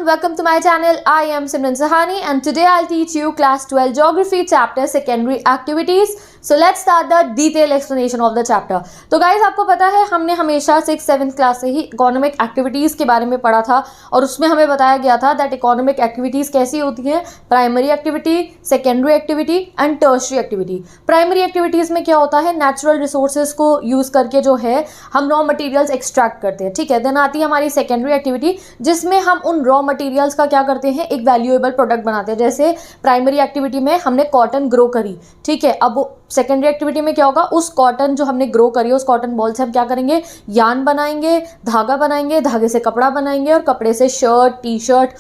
everyone, welcome to my channel. I am Simran Sahani and today I'll teach you class 12 geography chapter secondary activities. So let's start the detailed explanation of the chapter. तो guys आपको पता है हमने हमेशा 6th 7th class से ही economic activities के बारे में पढ़ा था और उसमें हमें बताया गया था दैट इकोनॉमिक एक्टिविटीज़ कैसी होती हैं, primary activity, secondary activity and tertiary activity. Primary activities में क्या होता है, नेचुरल रिसोर्सेज को यूज़ करके जो है हम रॉ मटेरियल्स एक्सट्रैक्ट करते हैं. ठीक है, देन आती है हमारी सेकेंडरी एक्टिविटी जिसमें हम उन रॉ मटेरियल्स का क्या करते हैं, एक वैल्यूएबल प्रोडक्ट बनाते हैं. जैसे प्राइमरी एक्टिविटी में हमने कॉटन ग्रो करी. ठीक है, अब सेकेंडरी एक्टिविटी में क्या होगा, उस कॉटन जो हमने ग्रो करी है उस कॉटन बॉल से हम क्या करेंगे, यार्न बनाएंगे, धागा बनाएंगे, धागे से कपड़ा बनाएंगे और कपड़े से shirt, T shirt,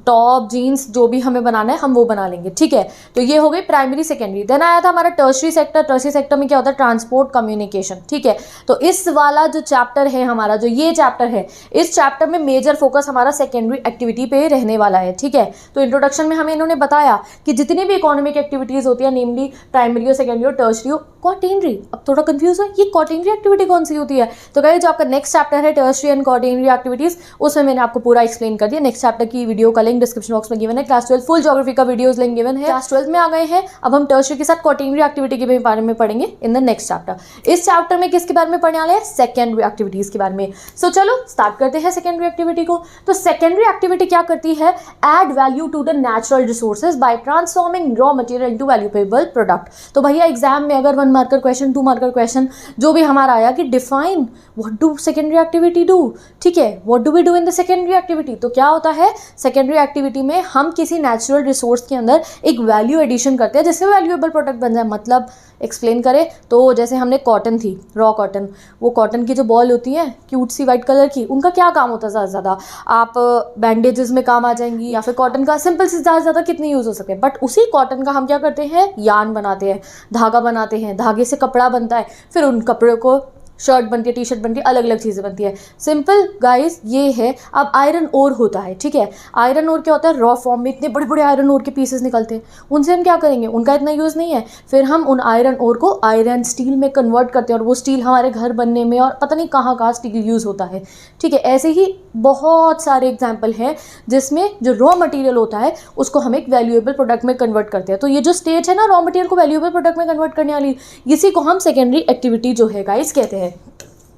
top, jeans जो भी हमें बनाना है हम वो बना लेंगे. ठीक है, तो ये हो गई प्राइमरी सेकेंडरी. देन आया था हमारा टर्शरी सेक्टर. टर्शरी सेक्टर में क्या होता है, ट्रांसपोर्ट, कम्युनिकेशन. ठीक है, तो इस वाला जो चैप्टर है हमारा, जो ये चैप्टर है, इस चैप्टर में मेजर फोकस हमारा सेकेंडरी एक्टिविटी पे रहने वाला है. ठीक है, तो इंट्रोडक्शन में हमें इन्होंने बताया कि जितनी भी इकोनॉमिक एक्टिविटीज़ होती है, नेमली प्राइमरी और सेकेंडरी और टर्शरी, क्वार्टेनरी. अब थोड़ा कंफ्यूज है, ये क्वार्टेनरी एक्टिविटी कौन सी होती है. तो गाइस जो आपका नेक्स्ट चैप्टर है टर्शरी एंड क्वार्टेनरी एक्टिविटीज, उसमें मैंने आपको पूरा एक्सप्लेन कर दिया. नेक्स्ट चैप्टर की वीडियो का लिंक डिस्क्रिप्शन बॉक्स में गिवन है. क्लास 12 फुल ज्योग्राफी का वीडियोस लिंक गिवन है. क्लास 12 में आ गए हैं, अब हम टर्शरी के साथ क्वार्टेनरी एक्टिविटी के बारे में पढ़ेंगे इन द नेक्स्ट चैप्टर. इस चैप्टर में किसके बारे में पढ़ने वाले हैं, सेकेंडरी एक्टिविटीज के बारे में. सो चलो स्टार्ट करते हैं सेकेंडरी एक्टिविटी को. तो सेकेंडरी एक्टिविटी क्या करती है, add value to the natural resources by transforming raw material into valuable product. तो भैया एग्जाम में अगर 1 मार्कर क्वेश्चन, 2 मार्कर क्वेश्चन जो भी हमारा आया कि define what do secondary activity do. ठीक है, what do we do in the secondary activity. तो क्या होता है, सेकेंडरी एक्टिविटी में हम किसी नेचुरल रिसोर्स के अंदर एक वैल्यू एडिशन करते हैं जिससे वैल्यूएबल प्रोडक्ट बन जाए. मतलब एक्सप्लेन करें तो जैसे हमने कॉटन थी, रॉ कॉटन, वो कॉटन की जो बॉल होती है क्यूट सी वाइट कलर की, उनका क्या काम होता है, ज़्यादा से ज़्यादा आप बैंडेजेस में काम आ जाएंगी या फिर कॉटन का सिंपल से ज़्यादा से ज़्यादा कितने यूज़ हो सके. बट उसी कॉटन का हम क्या करते हैं, यार्न बनाते हैं, धागा बनाते हैं, धागे से कपड़ा बनता है, फिर उन कपड़ों को शर्ट बनती है, टी शर्ट बनती है, अलग अलग चीज़ें बनती है. सिंपल गाइस ये है. अब आयरन ओर होता है. ठीक है, आयरन ओर क्या होता है, रॉ फॉर्म में इतने बड़े बड़े आयरन ओर के पीसेस निकलते हैं, उनसे हम क्या करेंगे, उनका इतना यूज़ नहीं है, फिर हम उन आयरन ओर को आयरन स्टील में कन्वर्ट करते हैं और वो स्टील हमारे घर बनने में और पता नहीं कहाँ कहाँ स्टील यूज़ होता है. ठीक है, ऐसे ही बहुत सारे एग्जाम्पल हैं जिसमें जो रॉ मटीरियल होता है उसको हम एक वैल्यूएबल प्रोडक्ट में कन्वर्ट करते हैं. तो ये जो स्टेज है ना रॉ मटीरियल को वैल्यूएबल प्रोडक्ट में कन्वर्ट करने वाली, इसी को हम सेकेंडरी एक्टिविटी जो है गाइस कहते हैं.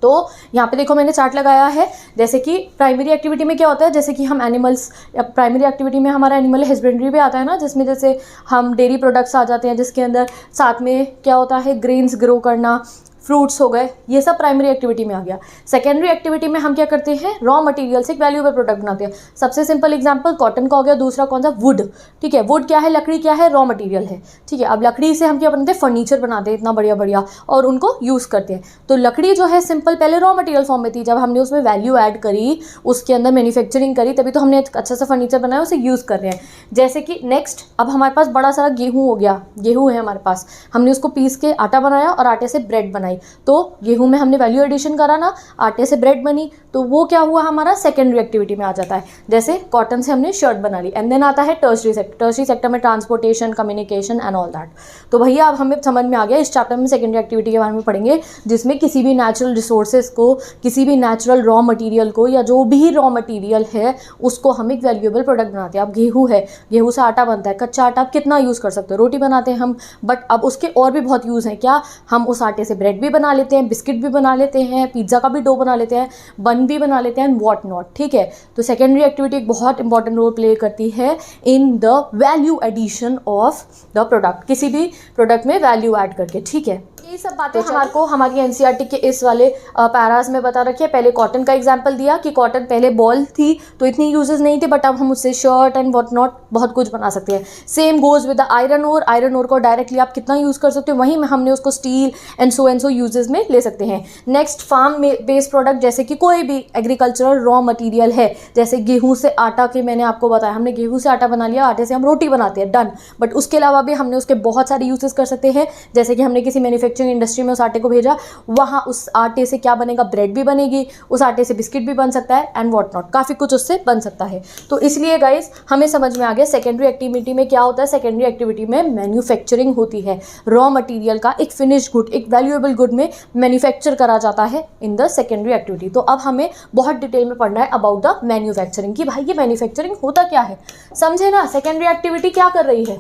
तो यहाँ पे देखो मैंने चार्ट लगाया है. जैसे कि प्राइमरी एक्टिविटी में क्या होता है, जैसे कि हम एनिमल्स, या प्राइमरी एक्टिविटी में हमारा एनिमल हस्बेंड्री भी आता है ना, जिसमें जैसे हम डेयरी प्रोडक्ट्स आ जाते हैं जिसके अंदर साथ में क्या होता है, ग्रेन्स ग्रो करना, फ्रूट्स हो गए, ये सब प्राइमरी एक्टिविटी में आ गया. सेकेंडरी एक्टिविटी में हम क्या करते हैं, रॉ मटेरियल से एक वैल्यूएबल प्रोडक्ट बनाते हैं. सबसे सिंपल एग्जांपल कॉटन का हो गया. दूसरा कौन सा, वुड. ठीक है, वुड क्या है, लकड़ी क्या है, रॉ मटेरियल है. ठीक है, अब लकड़ी से हम क्या बनाते हैं, फर्नीचर बनाते हैं इतना बढ़िया बढ़िया और उनको यूज़ करते हैं. तो लकड़ी जो है सिंपल पहले रॉ मटेरियल फॉर्म में थी, जब हमने उसमें वैल्यू ऐड करी, उसके अंदर मैन्युफैक्चरिंग करी, तभी तो हमने अच्छा सा फर्नीचर बनाया, उसे यूज़ कर रहे हैं. जैसे कि नेक्स्ट, अब हमारे पास बड़ा सारा गेहूँ हो गया, गेहूँ है हमारे पास, हमने उसको पीस के आटा बनाया और आटे से ब्रेड बनाई. तो गेहूं में हमने वैल्यू एडिशन करा ना, आटे से ब्रेड बनी, तो वो क्या हुआ, हमारा सेकेंडरी एक्टिविटी में आ जाता है. जैसे कॉटन से हमने शर्ट बना ली. एंड देन आता है टर्शरी सेक्टर. टर्शरी सेक्टर में transportation, communication and all that. तो भैया अब हमें समझ में आ गया, इस चैप्टर में सेकेंडरी एक्टिविटी के बारे में पढ़ेंगे जिसमें किसी भी नेचुरल रिसोर्सेज को, किसी भी नेचुरल रॉ मटीरियल को, या जो भी रॉ मटीरियल है उसको हम एक वैल्यूएबल प्रोडक्ट बनाते हैं. अब गेहूँ है, गेहूँ से आटा बनता है, कच्चा आटा आप कितना यूज़ कर सकते हो, रोटी बनाते हैं हम. बट अब उसके और भी बहुत यूज़ हैं. क्या, हम उस आटे से ब्रेड भी बना लेते हैं, बिस्किट भी बना लेते हैं, पिज्ज़ा का भी डो बना लेते हैं, बन भी बना लेते हैं, व्हाट नॉट. ठीक है, तो सेकेंडरी एक्टिविटी एक बहुत इंपॉर्टेंट रोल प्ले करती है in the value addition of the product, किसी भी प्रोडक्ट में वैल्यू ऐड करके. ठीक है, ये सब बातें हमारे को हमारी एनसीईआरटी के इस वाले पैराज में बता रखी है. पहले कॉटन का एग्जांपल दिया कि कॉटन पहले बॉल थी तो इतनी यूजेस नहीं थे, बट अब हम उससे शर्ट एंड व्हाट नॉट बहुत कुछ बना सकते हैं. Same goes with the iron ore. Iron ore को डायरेक्टली आप कितना यूज़ कर सकते हो, वहीं में हमने उसको स्टील एंड सो यूजेस में ले सकते हैं. नेक्स्ट, फार्म बेस्ड प्रोडक्ट, जैसे कि कोई भी एग्रीकल्चरल रॉ मटीरियल है, जैसे गेहूँ से आटा के मैंने आपको बताया, हमने गेहूँ से आटा बना लिया, आटे से हम रोटी बनाते हैं, डन. बट उसके अलावा भी हमने उसके बहुत सारे यूजेस कर सकते हैं. जैसे कि हमने किसी मैन्युफैक्चरिंग मैन्युफैक्चरिंग इंडस्ट्री में उस आटे को भेजा, वहाँ उस आटे से क्या बनेगा, ब्रेड भी बनेगी, उस आटे से बिस्किट भी बन सकता है एंड वॉट नॉट, काफ़ी कुछ उससे बन सकता है। तो इसलिए गाइज हमें समझ में आ गया सेकेंडरी एक्टिविटी में क्या होता है। सेकेंडरी एक्टिविटी में मैन्युफैक्चरिंग होती है, रॉ मटेरियल का एक फिनिश गुड, एक वैल्यूएबल गुड में मैन्युफैक्चर करा जाता है इन द सेकेंडरी एक्टिविटी। तो अब हमें बहुत डिटेल में पढ़ना है अबाउट द मैन्युफैक्चरिंग कि भाई ये मैन्युफैक्चरिंग होता क्या है, समझे ना। सेकेंडरी एक्टिविटी क्या कर रही है,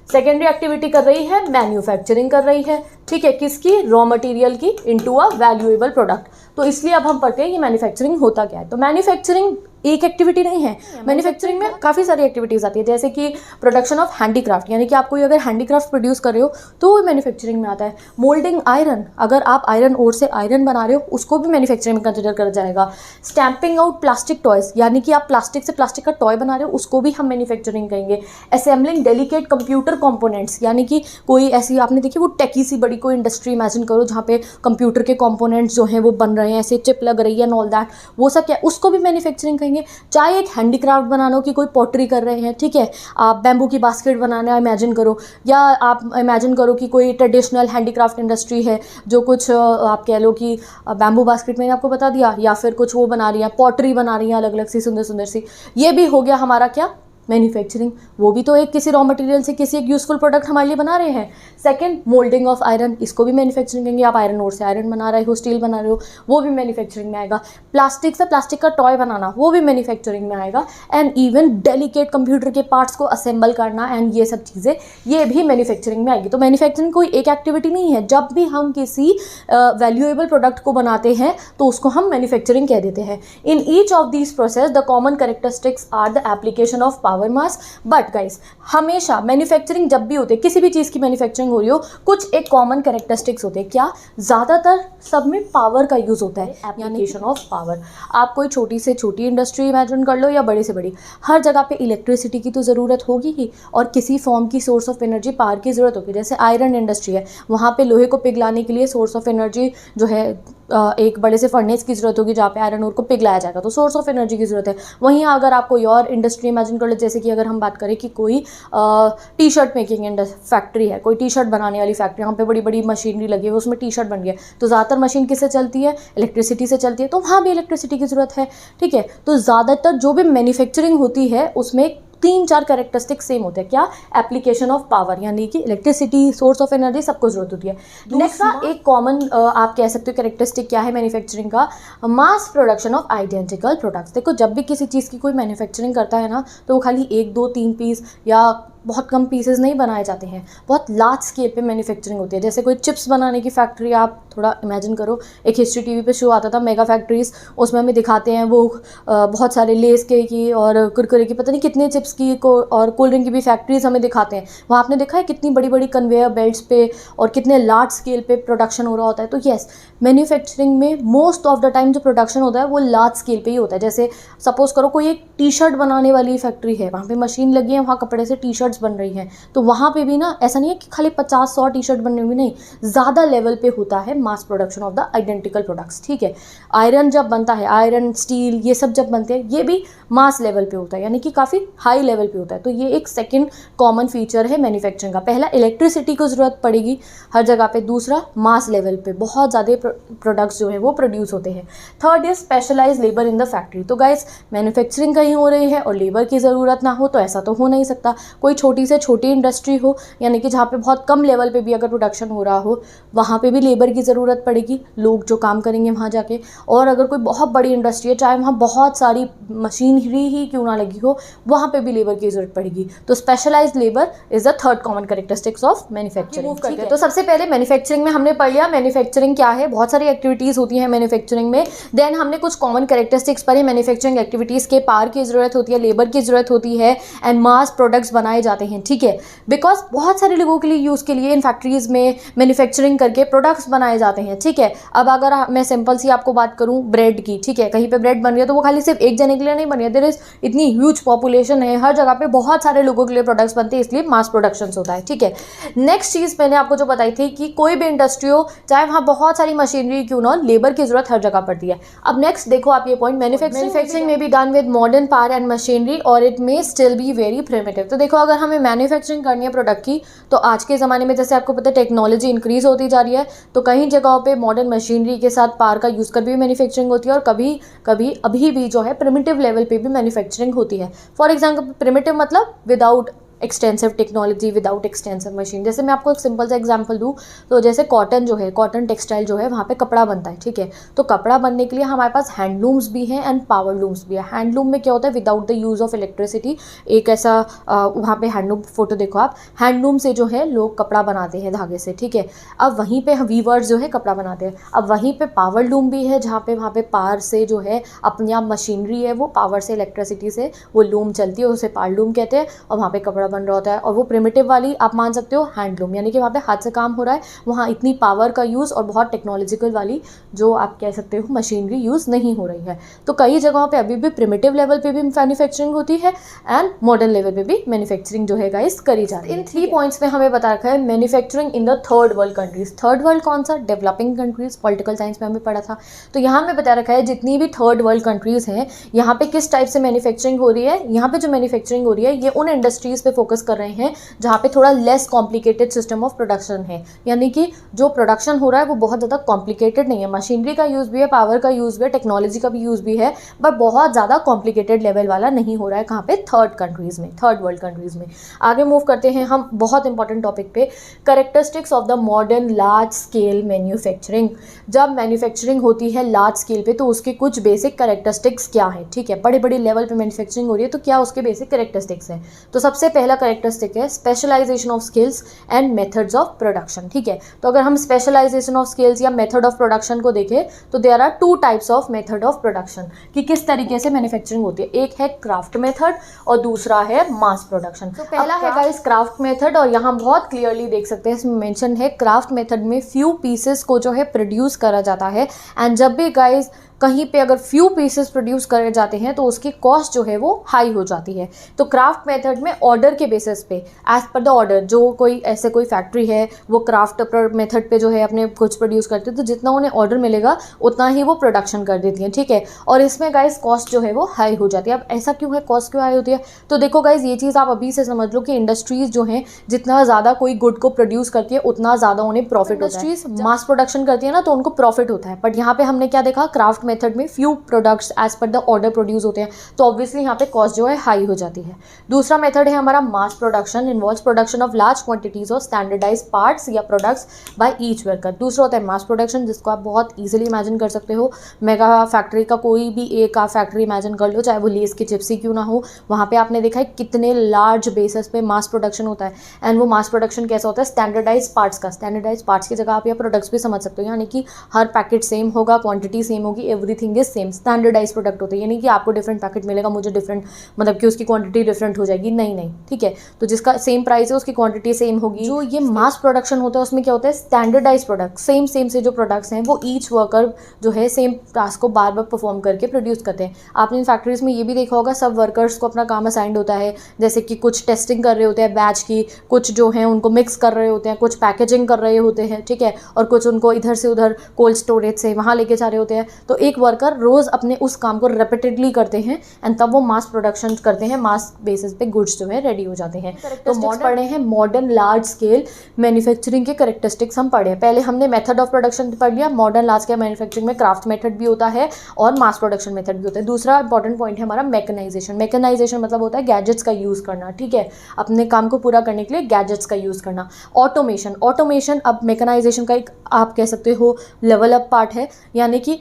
सेकेंडरी एक्टिविटी कर रही है मैन्युफैक्चरिंग कर रही है, ठीक है, किसकी, रॉ मटेरियल की इनटू अ वैल्यूएबल प्रोडक्ट। तो इसलिए अब हम पढ़ते हैं कि मैन्युफैक्चरिंग होता क्या है। तो मैन्युफैक्चरिंग एक एक्टिविटी नहीं है, मैन्युफैक्चरिंग में काफ़ी सारी एक्टिविटीज़ आती है, जैसे कि प्रोडक्शन ऑफ हैंडीक्राफ्ट, यानी कि आप कोई अगर हैंडीक्राफ्ट प्रोड्यूस कर रहे हो तो वो मैन्युफैक्चरिंग में आता है। मोल्डिंग आयरन, अगर आप आयरन ओर से आयरन बना रहे हो उसको भी मैन्युफैक्चरिंग में कंसिडर करा जाएगा। स्टैंपिंग आउट प्लास्टिक टॉयज, यानी कि आप प्लास्टिक से प्लास्टिक का टॉय बना रहे हो उसको भी हम मैन्युफैक्चरिंग कहेंगे। असेंबलिंग डेलिकेट कंप्यूटर कंपोनेंट्स, यानी कि कोई ऐसी आपने देखी वो टेकी सी बड़ी कोई इंडस्ट्री इमेजिन करो जहाँ पे कंप्यूटर के कंपोनेंट्स जो हैं वो बन रहे हैं, ऐसे चिप लग रही है एंड ऑल दैट, वो सब क्या, उसको भी मैन्युफैक्चरिंग कहेंगे। चाहे एक हैंडीक्राफ्ट बनाना हो कि कोई पॉटरी कर रहे हैं, ठीक है, आप बैम्बू की बास्केट बनाना इमेजिन करो, या आप इमेजिन करो कि कोई ट्रेडिशनल हैंडीक्राफ्ट इंडस्ट्री है जो कुछ आप कह लो कि बैम्बू बास्केट मैंने आपको बता दिया, या फिर कुछ वो बना रही है, पॉटरी बना रही है अलग अलग सी सुंदर सुंदर सी, ये भी हो गया हमारा क्या, मैन्युफैक्चरिंग। वो भी तो एक किसी रॉ मटेरियल से किसी एक यूजफुल प्रोडक्ट हमारे लिए बना रहे हैं। सेकंड, मोल्डिंग ऑफ आयरन, इसको भी मैन्युफैक्चरिंग कहेंगे। आप आयरन ओर से आयरन बना रहे हो, स्टील बना रहे हो, वो भी मैन्युफैक्चरिंग में आएगा। प्लास्टिक से प्लास्टिक का टॉय बनाना, वो भी मैन्युफैक्चरिंग में आएगा। एंड इवन डेलिकेट कंप्यूटर के पार्ट्स को असेंबल करना एंड ये सब चीज़ें, ये भी मैन्युफैक्चरिंग में आएगी। तो मैन्युफैक्चरिंग कोई एक एक्टिविटी नहीं है, जब भी हम किसी वैल्यूएबल प्रोडक्ट को बनाते हैं तो उसको हम मैन्युफैक्चरिंग कह देते हैं। In each of these process the common characteristics are the application of power mass. But guys हमेशा मैन्युफैक्चरिंग जब भी होते हैं, किसी भी चीज़ की मैन्युफैक्चरिंग हो रही हो, कुछ एक कॉमन कैरेक्टरिस्टिक्स होते हैं। क्या, ज़्यादातर सब में पावर का यूज़ होता है, एप्लीकेशन ऑफ पावर। आप कोई छोटी से छोटी इंडस्ट्री इमेजिन कर लो या बड़ी से बड़ी, हर जगह पे इलेक्ट्रिसिटी की तो ज़रूरत होगी ही, और किसी फॉर्म की सोर्स ऑफ एनर्जी पावर की ज़रूरत होगी। जैसे आयरन इंडस्ट्री है, वहाँ पे लोहे को पिघलाने के लिए सोर्स ऑफ एनर्जी जो है एक बड़े से फर्नेस की ज़रूरत होगी जहाँ पे आयरन ओर को पिघलाया जाएगा, तो सोर्स ऑफ एनर्जी की ज़रूरत है। वहीं अगर आप कोई और इंडस्ट्री इमेजिन कर लो, जैसे कि अगर हम बात करें कि कोई टी शर्ट मेकिंग फैक्ट्री है, कोई टी शर्ट बनाने वाली फैक्ट्री, यहाँ पे बड़ी बड़ी मशीनरी लगी है, उसमें टी शर्ट बन गया, तो ज़्यादातर मशीन किससे चलती है, इलेक्ट्रिसिटी से चलती है, तो वहाँ भी इलेक्ट्रिसिटी की ज़रूरत है, ठीक है। तो ज़्यादातर जो भी मैन्युफैक्चरिंग होती है उसमें 3-4 कैरेक्टरिस्टिक सेम होते हैं। क्या, एप्लीकेशन ऑफ पावर, यानी कि इलेक्ट्रिसिटी, सोर्स ऑफ एनर्जी, सबको जरूरत होती है। नेक्स्ट एक कॉमन आप कह सकते हो कैरेक्टरिस्टिक क्या है मैन्युफैक्चरिंग का, mass production of identical products. देखो जब भी किसी चीज़ की कोई मैन्युफैक्चरिंग करता है ना, तो वो खाली 1, 2, 3 पीस या बहुत कम पीसेस नहीं बनाए जाते हैं, बहुत लार्ज स्केल पे मैन्युफैक्चरिंग होती है। जैसे कोई चिप्स बनाने की फैक्ट्री, आप थोड़ा इमेजिन करो, एक हिस्ट्री टीवी पे शो आता था मेगा फैक्ट्रीज, उसमें हमें दिखाते हैं वो बहुत सारे लेस के की और कुरकुरे की, पता नहीं कितने चिप्स की और कोल्ड ड्रिंक की भी फैक्ट्रीज हमें दिखाते हैं। वहाँ आपने देखा है कितनी बड़ी बड़ी कन्वेयर बेल्ट्स पे और कितने लार्ज स्केल पे प्रोडक्शन हो रहा होता है। तो येस, मैन्युफैक्चरिंग में मोस्ट ऑफ द टाइम जो प्रोडक्शन होता है वो लार्ज स्केल पे ही होता है। जैसे सपोज करो कोई एक टी शर्ट बनाने वाली फैक्ट्री है, वहाँ पे मशीन लगी है, वहाँ कपड़े से टी शर्ट्स बन रही हैं, तो वहाँ पे भी ना ऐसा नहीं है कि खाली 50-100 टी शर्ट बनने में, नहीं, ज़्यादा लेवल पे होता है mass production of the identical products, ठीक है। आयरन जब बनता है, आयरन, स्टील, ये सब जब बनते हैं, ये भी मास लेवल पे होता है, यानी कि काफ़ी हाई लेवल पे होता है। तो ये एक सेकेंड कॉमन फीचर है मैन्युफैक्चरिंग का। पहला, इलेक्ट्रिसिटी को ज़रूरत पड़ेगी हर जगह पे। दूसरा, मास लेवल पे बहुत ज़्यादा प्रोडक्ट्स जो है वो प्रोड्यूस होते हैं। Third is specialise labour in the factory. तो गाइस मैन्युफैक्चरिंग कहीं हो रही है और लेबर की ज़रूरत ना हो तो ऐसा तो हो नहीं सकता। कोई छोटी से छोटी इंडस्ट्री हो, यानी कि जहाँ पे बहुत कम लेवल पे भी अगर प्रोडक्शन हो रहा हो, वहाँ पे भी लेबर की ज़रूरत पड़ेगी, लोग जो काम करेंगे वहाँ जाके। और अगर कोई बहुत बड़ी इंडस्ट्री है, चाहे वहाँ बहुत सारी मशीनरी ही क्यों ना लगी हो, वहाँ पे भी लेबर की ज़रूरत पड़ेगी। तो specialised labour is the third common characteristics of manufacturing, ठीक है। तो सबसे पहले मैन्युफैक्चरिंग में हमने पढ़ लिया मैन्युफैक्चरिंग क्या है, बहुत सारी एक्टिविटीज़ होती हैं मैन्युफैक्चरिंग में। देन हमने कुछ कॉमन कैरेक्टरिस्टिक्स पढ़े मैन्युफैक्चरिंग एक्टिविटीज़ के। पावर की ज़रूरत होती है, लेबर की ज़रूरत होती है एंड मास प्रोडक्ट्स बनाए जाते हैं, ठीक है। बिकॉज बहुत सारे लोगों के लिए यूज़ के लिए इन फैक्ट्रीज़ में मैन्युफैक्चरिंग करके प्रोडक्ट्स बनाए जाते हैं, ठीक है। अब अगर मैं सिंपल सी आपको बात करूँ ब्रेड की, ठीक है, कहीं पे ब्रेड बन रही है तो वो खाली सिर्फ एक जने के लिए नहीं बन रही है, देयर इज इतनी ह्यूज पॉपुलेशन है, हर जगह पे बहुत सारे लोगों के लिए प्रोडक्ट्स बनते हैं, इसलिए मास प्रोडक्शन होता है, ठीक है। नेक्स्ट चीज़ मैंने आपको जो बताई थी कि कोई भी इंडस्ट्री हो, चाहे वहाँ बहुत सारी मशीनरी क्यों ना, लेबर की जरूरत हर जगह पड़ती है। अब नेक्स्ट देखो आप ये पॉइंट, मैन्युफैक्चरिंग में be done with modern power and machinery और it may still be very primitive. तो देखो अगर हमें मैन्युफैक्चरिंग करनी है प्रोडक्ट की, तो आज के ज़माने में जैसे आपको पता है टेक्नोलॉजी इंक्रीज़ होती जा रही है, तो कई जगहों पे मॉडर्न मशीनरी के साथ पावर का यूज़ कर भी मैन्युफैक्चरिंग होती है, और कभी कभी अभी भी जो है प्रिमिटिव लेवल पे भी मैन्युफैक्चरिंग होती है। फॉर एग्जाम्पल प्रिमिटिव मतलब without extensive technology, without extensive machine. जैसे मैं आपको एक सिंपल सा एग्जांपल दूँ तो जैसे कॉटन जो है, कॉटन टेक्सटाइल जो है, वहाँ पे कपड़ा बनता है, ठीक है। तो कपड़ा बनने के लिए हमारे पास हैंडलूम्स भी हैं एंड पावर लूम्स भी है। हैंडलूम में क्या होता है, without the use of electricity, एक ऐसा वहाँ पे हैंडलूम फोटो देखो आप, हैंडलूम से जो है लोग कपड़ा बनाते हैं धागे से, ठीक है। अब वहीं पे वीवर्स जो है कपड़ा बनाते हैं। अब वहीं पे पावर लूम भी है, जहाँ पे वहाँ पे पावर से जो है अपनी आप मशीनरी है, वो पावर से, इलेक्ट्रिसिटी से वो लूम चलती है, उसे पावर लूम कहते हैं, और वहाँ पे कपड़ा बन रहा होता है। और वो प्रिमिटिव वाली आप मान सकते हो हैंडलूम, यानी कि वहाँ पे हाथ से काम हो रहा है, वहाँ इतनी पावर का यूज़ और बहुत टेक्नोलॉजिकल वाली जो आप कह सकते हो मशीनरी यूज़ नहीं हो रही है। तो कई जगहों पे अभी भी प्रिमिटिव लेवल पे भी मैन्युफैक्चरिंग होती है एंड मॉडर्न लेवल पे भी मैन्युफैक्चरिंग जो है गाइस करी जा रही है। इन 3 पॉइंट्स में हमें बता रखा है manufacturing in the third world countries. Third world कौन सा, डेवलपिंग कंट्रीज, पॉलिटिकल साइंस में हमें पढ़ा था। तो यहाँ में बता रखा है जितनी भी थर्ड वर्ल्ड कंट्रीज हैं, यहाँ पे किस टाइप से मैन्युफैक्चरिंग हो रही है। यहाँ पे जो मैन्युफैक्चरिंग हो रही है ये उन इंडस्ट्रीज पे फोकस कर रहे हैं जहाँ पे थोड़ा less complicated system of production है, यानी कि जो प्रोडक्शन हो रहा है वो बहुत ज़्यादा कॉम्प्लिकेटेड नहीं है। मशीनरी का यूज़ भी है, पावर का यूज़ भी है, टेक्नोलॉजी का भी यूज़ भी है, बट बहुत ज़्यादा कॉम्प्लिकेटेड लेवल वाला नहीं हो रहा है। कहाँ पे, थर्ड कंट्रीज़ में, थर्ड वर्ल्ड कंट्रीज़ में। आगे मूव करते हैं हम बहुत इंपॉर्टेंट टॉपिक पे, characteristics of the modern large scale manufacturing. जब मैन्युफैक्चरिंग होती है लार्ज स्केल पे तो उसके कुछ बेसिक कैरेक्टरिस्टिक्स क्या है, ठीक है। बड़े बड़े लेवल पे मैन्युफैक्चरिंग हो रही है तो क्या उसके बेसिक कैरेक्टरिस्टिक्स हैं। तो सबसे पहला कैरेक्टरिस्टिक है specialisation of skills and methods of production, ठीक है। तो अगर हम स्पेशलाइजेशन ऑफ स्किल्स या मेथड ऑफ प्रोडक्शन को देखें तो there are 2 types of method of production, कि किस तरीके से मैन्युफैक्चरिंग होती है। एक है क्राफ्ट मेथड और दूसरा है मास प्रोडक्शन। तो पहला है गाइस क्राफ्ट मेथड, और यहाँ बहुत क्लियरली देख सकते हैं इसमें मेंशन है क्राफ्ट मेथड में फ्यू पीसेस को जो है प्रोड्यूस करा जाता है। एंड जब भी गाइस कहीं पे अगर फ्यू पीसेस प्रोड्यूस करे जाते हैं तो उसकी कॉस्ट जो है वो हाई हो जाती है। तो क्राफ्ट मेथड में ऑर्डर के बेसिस पे, एज पर द ऑर्डर, जो कोई ऐसे कोई फैक्ट्री है वो क्राफ्ट मेथड पे जो है अपने कुछ प्रोड्यूस करते हैं, तो जितना उन्हें ऑर्डर मिलेगा उतना ही वो प्रोडक्शन कर देती हैं, ठीक है। और इसमें गाइस कॉस्ट जो है वो हाई हो जाती है। अब ऐसा क्यों है, कॉस्ट क्यों हाई होती है, तो देखो गाइस ये चीज़ आप अभी से समझ लो कि इंडस्ट्रीज़ जो हैं जितना ज़्यादा कोई गुड को प्रोड्यूस करती है उतना ज़्यादा उन्हें प्रॉफिट होता है। इंडस्ट्रीज मास प्रोडक्शन करती है ना तो उनको प्रॉफिट होता है, बट यहाँ पे हमने क्या देखा, क्राफ्ट मेथड में few products as per the order produce होते हैं, तो ऑब्वियसली यहाँ पे कॉस्ट जो है हाई हो जाती है। दूसरा मेथड है हमारा mass production, involves production of large quantities of standardise parts या प्रोडक्ट्स बाय ईच वर्कर। दूसरा होता है मास प्रोडक्शन, जिसको आप बहुत इजीली इमेजिन कर सकते हो। मेगा फैक्ट्री का कोई भी एक आप फैक्ट्री इमेजिन कर लो, चाहे वो लेस की चिप्स ही क्यों ना हो, वहाँ पे आपने देखा है कितने लार्ज बेसिस पे मास प्रोडक्शन होता है। एंड वो मास प्रोडक्शन कैसा होता है, स्टैंडर्डाइज पार्ट्स का। स्टैंडर्डाइज पार्ट्स की जगह आप या प्रोडक्ट्स भी समझ सकते हो, यानी कि हर पैकेट सेम होगा, क्वांटिटी सेम होगी, everything is same. Standardise product होते हैं, यानी कि आपको डिफरेंट पैकेट मिलेगा, मुझे डिफरेंट, मतलब कि उसकी क्वांटिटी डिफरेंट हो जाएगी, नहीं, ठीक है। तो जिसका सेम प्राइस है उसकी क्वांटिटी सेम होगी। जो ये मास प्रोडक्शन होता है उसमें क्या होता है, स्टैंडर्डाइज प्रोडक्ट, सेम से जो प्रोडक्ट्स हैं वो ईच वर्कर जो है सेम टास्क को बार बार परफॉर्म करके प्रोड्यूस करते हैं। आपने इन फैक्ट्रीज में ये भी देखा होगा, सब वर्कर्स को अपना काम असाइंड होता है, जैसे कि कुछ टेस्टिंग कर रहे होते हैं बैच की, कुछ जो है उनको मिक्स कर रहे होते हैं, कुछ पैकेजिंग कर रहे होते हैं, ठीक है, और कुछ उनको इधर से उधर कोल्ड स्टोरेज से वहाँ लेके जा रहे होते हैं। तो एक वर्कर रोज़ अपने उस काम को रेपिटेडली करते हैं एंड तब वो मास प्रोडक्शन करते हैं, मास बेसिस पे गुड्स जो है रेडी हो जाते हैं। तो मॉडर्न पढ़े हैं, मॉडर्न लार्ज स्केल मैन्युफैक्चरिंग के कैरेक्टरिस्टिक्स हम पढ़े हैं। पहले हमने मेथड ऑफ प्रोडक्शन पढ़ लिया, मॉडर्न लार्ज स्केल मैन्युफैक्चरिंग में क्राफ्ट मेथड भी होता है और मास प्रोडक्शन मेथड भी होता है। दूसरा इंपॉर्टेंट पॉइंट है हमारा मैकेनाइजेशन। मैकेनाइजेशन मतलब होता है गैजेट्स का यूज़ करना, ठीक है, अपने काम को पूरा करने के लिए गैजेट्स का यूज़ करना। ऑटोमेशन, ऑटोमेशन अब मैकेनाइजेशन का एक आप कह सकते हो लेवल अप पार्ट है, यानी कि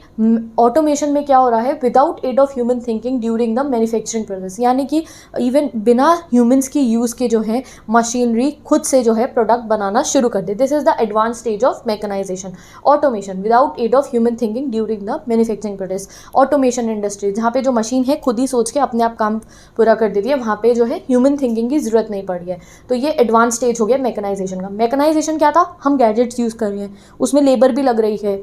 ऑटोमेशन में क्या हो रहा है, without aid of human thinking during the manufacturing process, यानी कि इवन बिना ह्यूमंस की यूज़ के जो है मशीनरी खुद से जो है प्रोडक्ट बनाना शुरू कर दे। This is the advance stage of mechanisation, automation without aid of human thinking during the manufacturing process. Automation industry, जहाँ पे जो मशीन है खुद ही सोच के अपने आप काम पूरा कर देती है, वहाँ पे जो है ह्यूमन थिंकिंग की जरूरत नहीं पड़ रही है। तो ये एडवांस स्टेज हो गया मैकेनाइजेशन का। मैकेनाइजेशन क्या था, हम गैजेट्स यूज़ कर रहे हैं, उसमें लेबर भी लग रही है,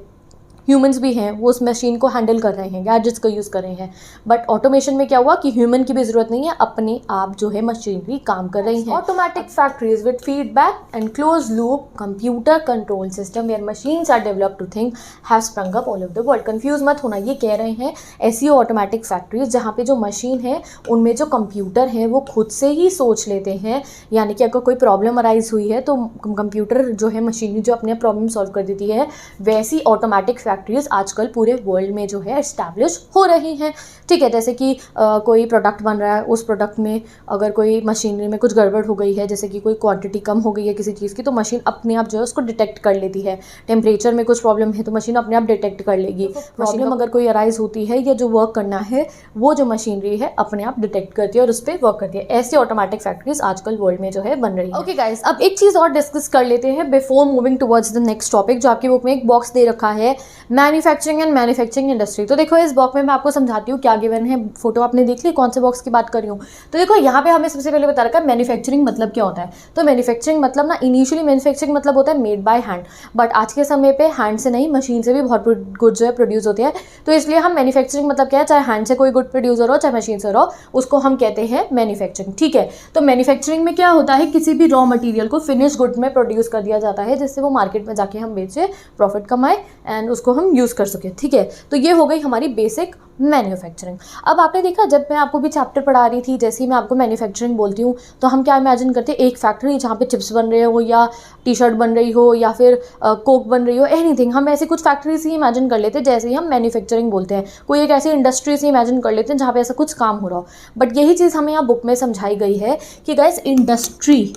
ह्यूमंस भी हैं, वो उस मशीन को हैंडल कर रहे हैं, गैजेट्स का यूज़ कर रहे हैं। बट ऑटोमेशन में क्या हुआ कि ह्यूमन की भी ज़रूरत नहीं है, अपने आप जो है मशीनरी काम कर रही हैं। Automatic factories with feedback and close loop computer control system where machines are developed to think have sprung up all over the world. Confuse मत होना, ये कह रहे हैं ऐसी ऑटोमेटिक फैक्ट्रीज जहाँ पे जो मशीन है उनमें जो कंप्यूटर हैं वो खुद से ही सोच लेते हैं, यानी कि अगर कोई प्रॉब्लम अराइज हुई है तो कंप्यूटर जो है मशीनरी जो अपने प्रॉब्लम सॉल्व कर देती है। वैसी ऑटोमेटिक फैक्ट्रीज आजकल पूरे वर्ल्ड में जो है एस्टैब्लिश हो रही हैं। ठीक है, जैसे कि कोई प्रोडक्ट बन रहा है, उस प्रोडक्ट में अगर कोई मशीनरी में कुछ गड़बड़ हो गई है, जैसे कि कोई क्वांटिटी कम हो गई है किसी चीज़ की, तो मशीन अपने आप जो है उसको डिटेक्ट कर लेती है। टेम्परेचर में कुछ प्रॉब्लम है तो मशीन अपने आप डिटेक्ट कर लेगी। प्रॉब्लम अगर कोई अराइज होती है या जो वर्क करना है वो जो मशीनरी है अपने आप डिटेक्ट करती है और उस पर वर्क करती है। ऐसी ऑटोमेटिक फैक्ट्रीज आजकल वर्ल्ड में जो है बन रही है। ओके गाइस, अब एक चीज़ और डिस्कस कर लेते हैं before moving towards the next topic, जो आपकी बुक में एक बॉक्स दे रखा है मैन्युफैक्चरिंग एंड मैन्युफैक्चरिंग इंडस्ट्री। तो देखो इस बॉक्स में मैं आपको समझाती हूँ क्या गिवन है। फोटो आपने देख ली, कौन से बॉक्स की बात कर रही हूँ। तो देखो यहाँ पे हमें सबसे पहले बता रखा है मैन्युफैक्चरिंग मतलब क्या होता है। तो मैन्युफैक्चरिंग मतलब ना, इनिशियली मैन्युफैक्चरिंग मतलब होता है मेड बाय हैंड, बट आज के समय पे हैंड से नहीं, मशीन से भी बहुत गुड जो है प्रोड्यूस होते हैं। तो इसलिए हम मैन्युफैक्चरिंग मतलब क्या है, चाहे हैंड से कोई गुड प्रोड्यूसर हो चाहे मशीन से हो, उसको हम कहते हैं मैन्युफैक्चरिंग। ठीक है, तो मैन्युफैक्चरिंग में क्या होता है, किसी भी रॉ मटेरियल को फिनिश गुड में प्रोड्यूस कर दिया जाता है जिससे वो मार्केट में जाके हम बेचे, प्रॉफिट कमाए एंड उसको हम यूज़ कर सकें। ठीक है, तो ये हो गई हमारी बेसिक मैन्युफैक्चरिंग। अब आपने देखा, जब मैं आपको भी चैप्टर पढ़ा रही थी, जैसे ही मैं आपको मैन्युफैक्चरिंग बोलती हूँ तो हम क्या इमेजिन करते हैं, एक फैक्ट्री जहाँ पे चिप्स बन रहे हो या टी शर्ट बन रही हो या फिर कोक बन रही हो, एनीथिंग, हम ऐसी कुछ फैक्ट्रीज ही इमेजिन कर लेते हैं जैसे ही हम मैन्युफैक्चरिंग बोलते हैं। कोई एक ऐसी इंडस्ट्री से इमेजिन कर लेते हैं जहाँ पे ऐसा कुछ काम हो रहा हो। बट यही चीज़ हमें यहाँ बुक में समझाई गई है कि गाइस इंडस्ट्री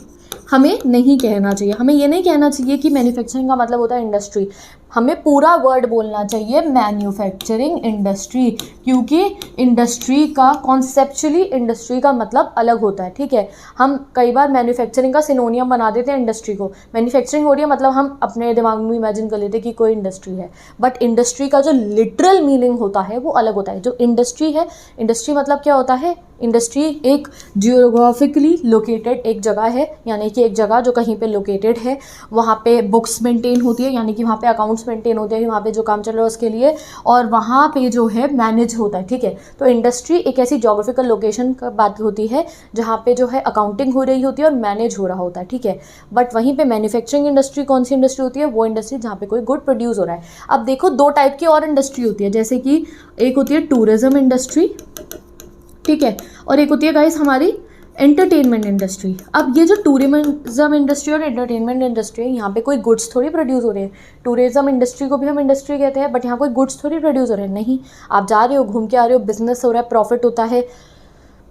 हमें नहीं कहना चाहिए। हमें ये नहीं कहना चाहिए कि मैन्युफैक्चरिंग का मतलब होता है इंडस्ट्री। हमें पूरा वर्ड बोलना चाहिए मैन्युफैक्चरिंग इंडस्ट्री, क्योंकि इंडस्ट्री का कॉन्सेप्चुअली इंडस्ट्री का मतलब अलग होता है। ठीक है, हम कई बार मैन्युफैक्चरिंग का सिनोनियम बना देते हैं इंडस्ट्री को। मैन्युफैक्चरिंग हो रही है मतलब हम अपने दिमाग में इमेजिन कर लेते हैं कि कोई इंडस्ट्री है, बट इंडस्ट्री का जो लिटरल मीनिंग होता है वो अलग होता है। जो इंडस्ट्री है, इंडस्ट्री मतलब क्या होता है, इंडस्ट्री एक जियोग्राफिकली लोकेटेड एक जगह है, यानी कि एक जगह जो कहीं पे लोकेटेड है, वहाँ पे बुक्स मेंटेन होती है, यानी कि वहाँ पे अकाउंट्स मेंटेन होते हैं, वहाँ पे जो काम चल रहा है उसके लिए, और वहाँ पे जो है मैनेज होता है। ठीक है, तो इंडस्ट्री एक ऐसी जोग्राफिकल लोकेशन का बात होती है जहाँ पे जो है अकाउंटिंग हो रही होती है और मैनेज हो रहा होता है। ठीक है, बट वहीं पे मैन्युफैक्चरिंग इंडस्ट्री कौन सी इंडस्ट्री होती है, वो इंडस्ट्री जहाँ पे कोई गुड प्रोड्यूस हो रहा है। अब देखो दो टाइप की और इंडस्ट्री होती है, जैसे कि एक होती है टूरिज्म इंडस्ट्री, ठीक है, और एक होती है गाइस हमारी एंटरटेनमेंट इंडस्ट्री। अब ये जो टूरिज्म इंडस्ट्री और एंटरटेनमेंट इंडस्ट्री है, यहाँ पे कोई गुड्स थोड़ी प्रोड्यूस हो रहे हैं। टूरिज्म इंडस्ट्री को भी हम इंडस्ट्री कहते हैं, बट यहाँ कोई गुड्स थोड़ी प्रोड्यूस हो रहे हैं। नहीं, आप जा रहे हो, घूम के आ रहे हो, बिजनेस हो रहा है, प्रॉफिट होता है,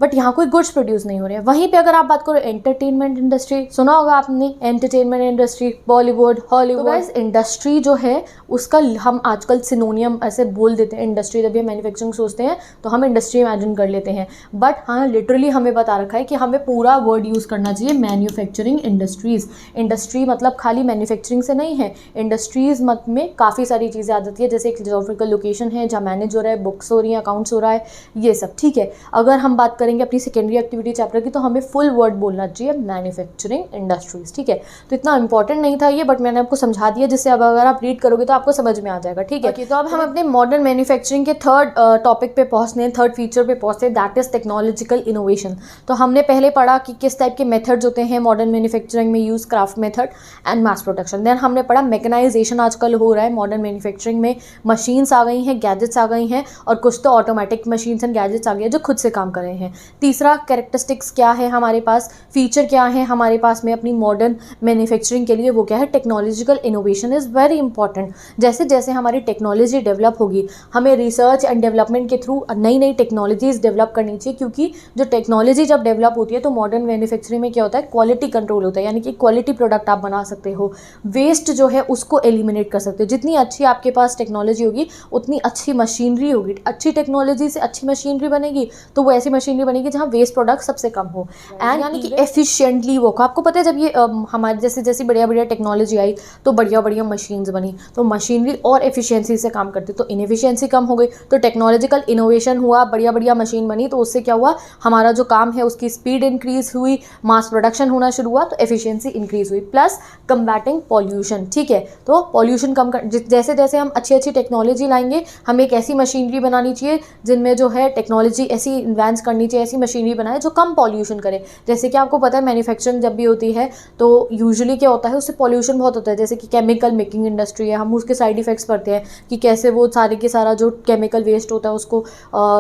बट यहाँ कोई गुड्स प्रोड्यूस नहीं हो रहे हैं। वहीं पे अगर आप बात करो एंटरटेनमेंट इंडस्ट्री, सुना होगा आपने एंटरटेनमेंट इंडस्ट्री, बॉलीवुड, हॉलीवुड। तो गाइस इंडस्ट्री जो है उसका हम आजकल सिनोनियम ऐसे बोल देते हैं इंडस्ट्री। जब भी हम मैन्युफैक्चरिंग सोचते हैं तो हम इंडस्ट्री इमेजिन कर लेते हैं, बट हाँ लिटरली हमें बता रखा है कि हमें पूरा वर्ड यूज़ करना चाहिए मैन्युफैक्चरिंग इंडस्ट्रीज़। इंडस्ट्री मतलब खाली मैन्युफैक्चरिंग से नहीं है, इंडस्ट्रीज़ मत में काफ़ी सारी चीज़ें आ जाती है, जैसे एक जियोग्राफिकल लोकेशन है जहाँ मैनेज हो रहा है, बुक्स हो रही हैं, अकाउंट्स हो रहा है, ये सब। ठीक है, अगर हम बात करेंगे अपनी सेकेंडरी एक्टिविटी चैप्टर की तो हमें फुल वर्ड बोलना चाहिए मैन्युफैक्चरिंग इंडस्ट्रीज। ठीक है, तो इतना इंपॉर्टेंट नहीं था ये, बट मैंने आपको समझा दिया, जिससे अब अगर आप रीड करोगे तो आपको समझ में आ जाएगा। ठीक है, तो अब हम अपने मॉडर्न मैन्युफैक्चरिंग के थर्ड टॉपिक पे पहुंचते हैं, थर्ड फीचर पे पहुंचते हैं, दैट इज टेक्नोलॉजिकल इनोवेशन। तो हमने पहले पढ़ा कि किस टाइप के मेथड्स होते हैं मॉडर्न मैन्युफैक्चरिंग में use, craft method and mass production. Then हमने पढ़ा मैकेनाइजेशन आजकल हो रहा है मॉडर्न मैन्युफैक्चरिंग में, मशीन्स आ गई हैं, गैजेट्स आ गई हैं, और कुछ तो ऑटोमेटिक मशीन्स एंड गैजेट्स आ गए हैं जो खुद से काम कर रहे हैं। तीसरा कैरेक्टरिस्टिक्स क्या है हमारे पास, फीचर क्या है हमारे पास में अपनी मॉडर्न मैन्युफैक्चरिंग के लिए, वो क्या है, technological innovation is very important. जैसे जैसे हमारी टेक्नोलॉजी डेवलप होगी, हमें रिसर्च एंड डेवलपमेंट के थ्रू नई नई टेक्नोलॉजीज डेवलप करनी चाहिए, क्योंकि जो टेक्नोलॉजी जब डेवलप होती है तो मॉडर्न मैन्युफैक्चरिंग में क्या होता है, क्वालिटी कंट्रोल होता है, यानी कि क्वालिटी प्रोडक्ट आप बना सकते हो, वेस्ट जो है उसको एलिमिनेट कर सकते हो। जितनी अच्छी आपके पास टेक्नोलॉजी होगी उतनी अच्छी मशीनरी होगी, अच्छी टेक्नोलॉजी से अच्छी मशीनरी बनेगी, तो वो ऐसी मशीनरी बनेगी जहाँ वेस्ट प्रोडक्ट सबसे कम हो एंड यानी कि एफिशिएंटली वर्क। आपको पता है जब ये हमारे जैसे जैसी बढ़िया बढ़िया टेक्नोलॉजी आई तो बढ़िया बढ़िया मशीन्स बनी, तो मशीनरी और एफिशिएंसी से काम करती, तो इनएफिशिएंसी कम हो गई, तो टेक्नोलॉजिकल इनोवेशन हुआ, बढ़िया बढ़िया मशीन बनी, तो उससे क्या हुआ, हमारा जो काम है उसकी स्पीड इंक्रीज हुई, मास प्रोडक्शन होना शुरू हुआ, तो एफिशिएंसी इंक्रीज हुई, प्लस कम्बैटिंग पॉल्यूशन। ठीक है, तो पॉल्यूशन कम कर, जैसे जैसे हम अच्छी अच्छी टेक्नोलॉजी लाएंगे, हमें एक ऐसी मशीनरी बनानी चाहिए जिनमें जो है टेक्नोलॉजी ऐसी इन्वेंट्स करनी चाहिए, ऐसी मशीनरी बनाए जो कम पॉल्यूशन करे। जैसे कि आपको पता है मैन्युफैक्चरिंग जब भी होती है तो यूजुअली क्या होता है, उससे पॉल्यूशन बहुत होता है। जैसे कि केमिकल मेकिंग इंडस्ट्री है, हम उसके साइड इफेक्ट्स पढ़ते हैं कि कैसे वो सारे के सारा जो केमिकल वेस्ट होता है उसको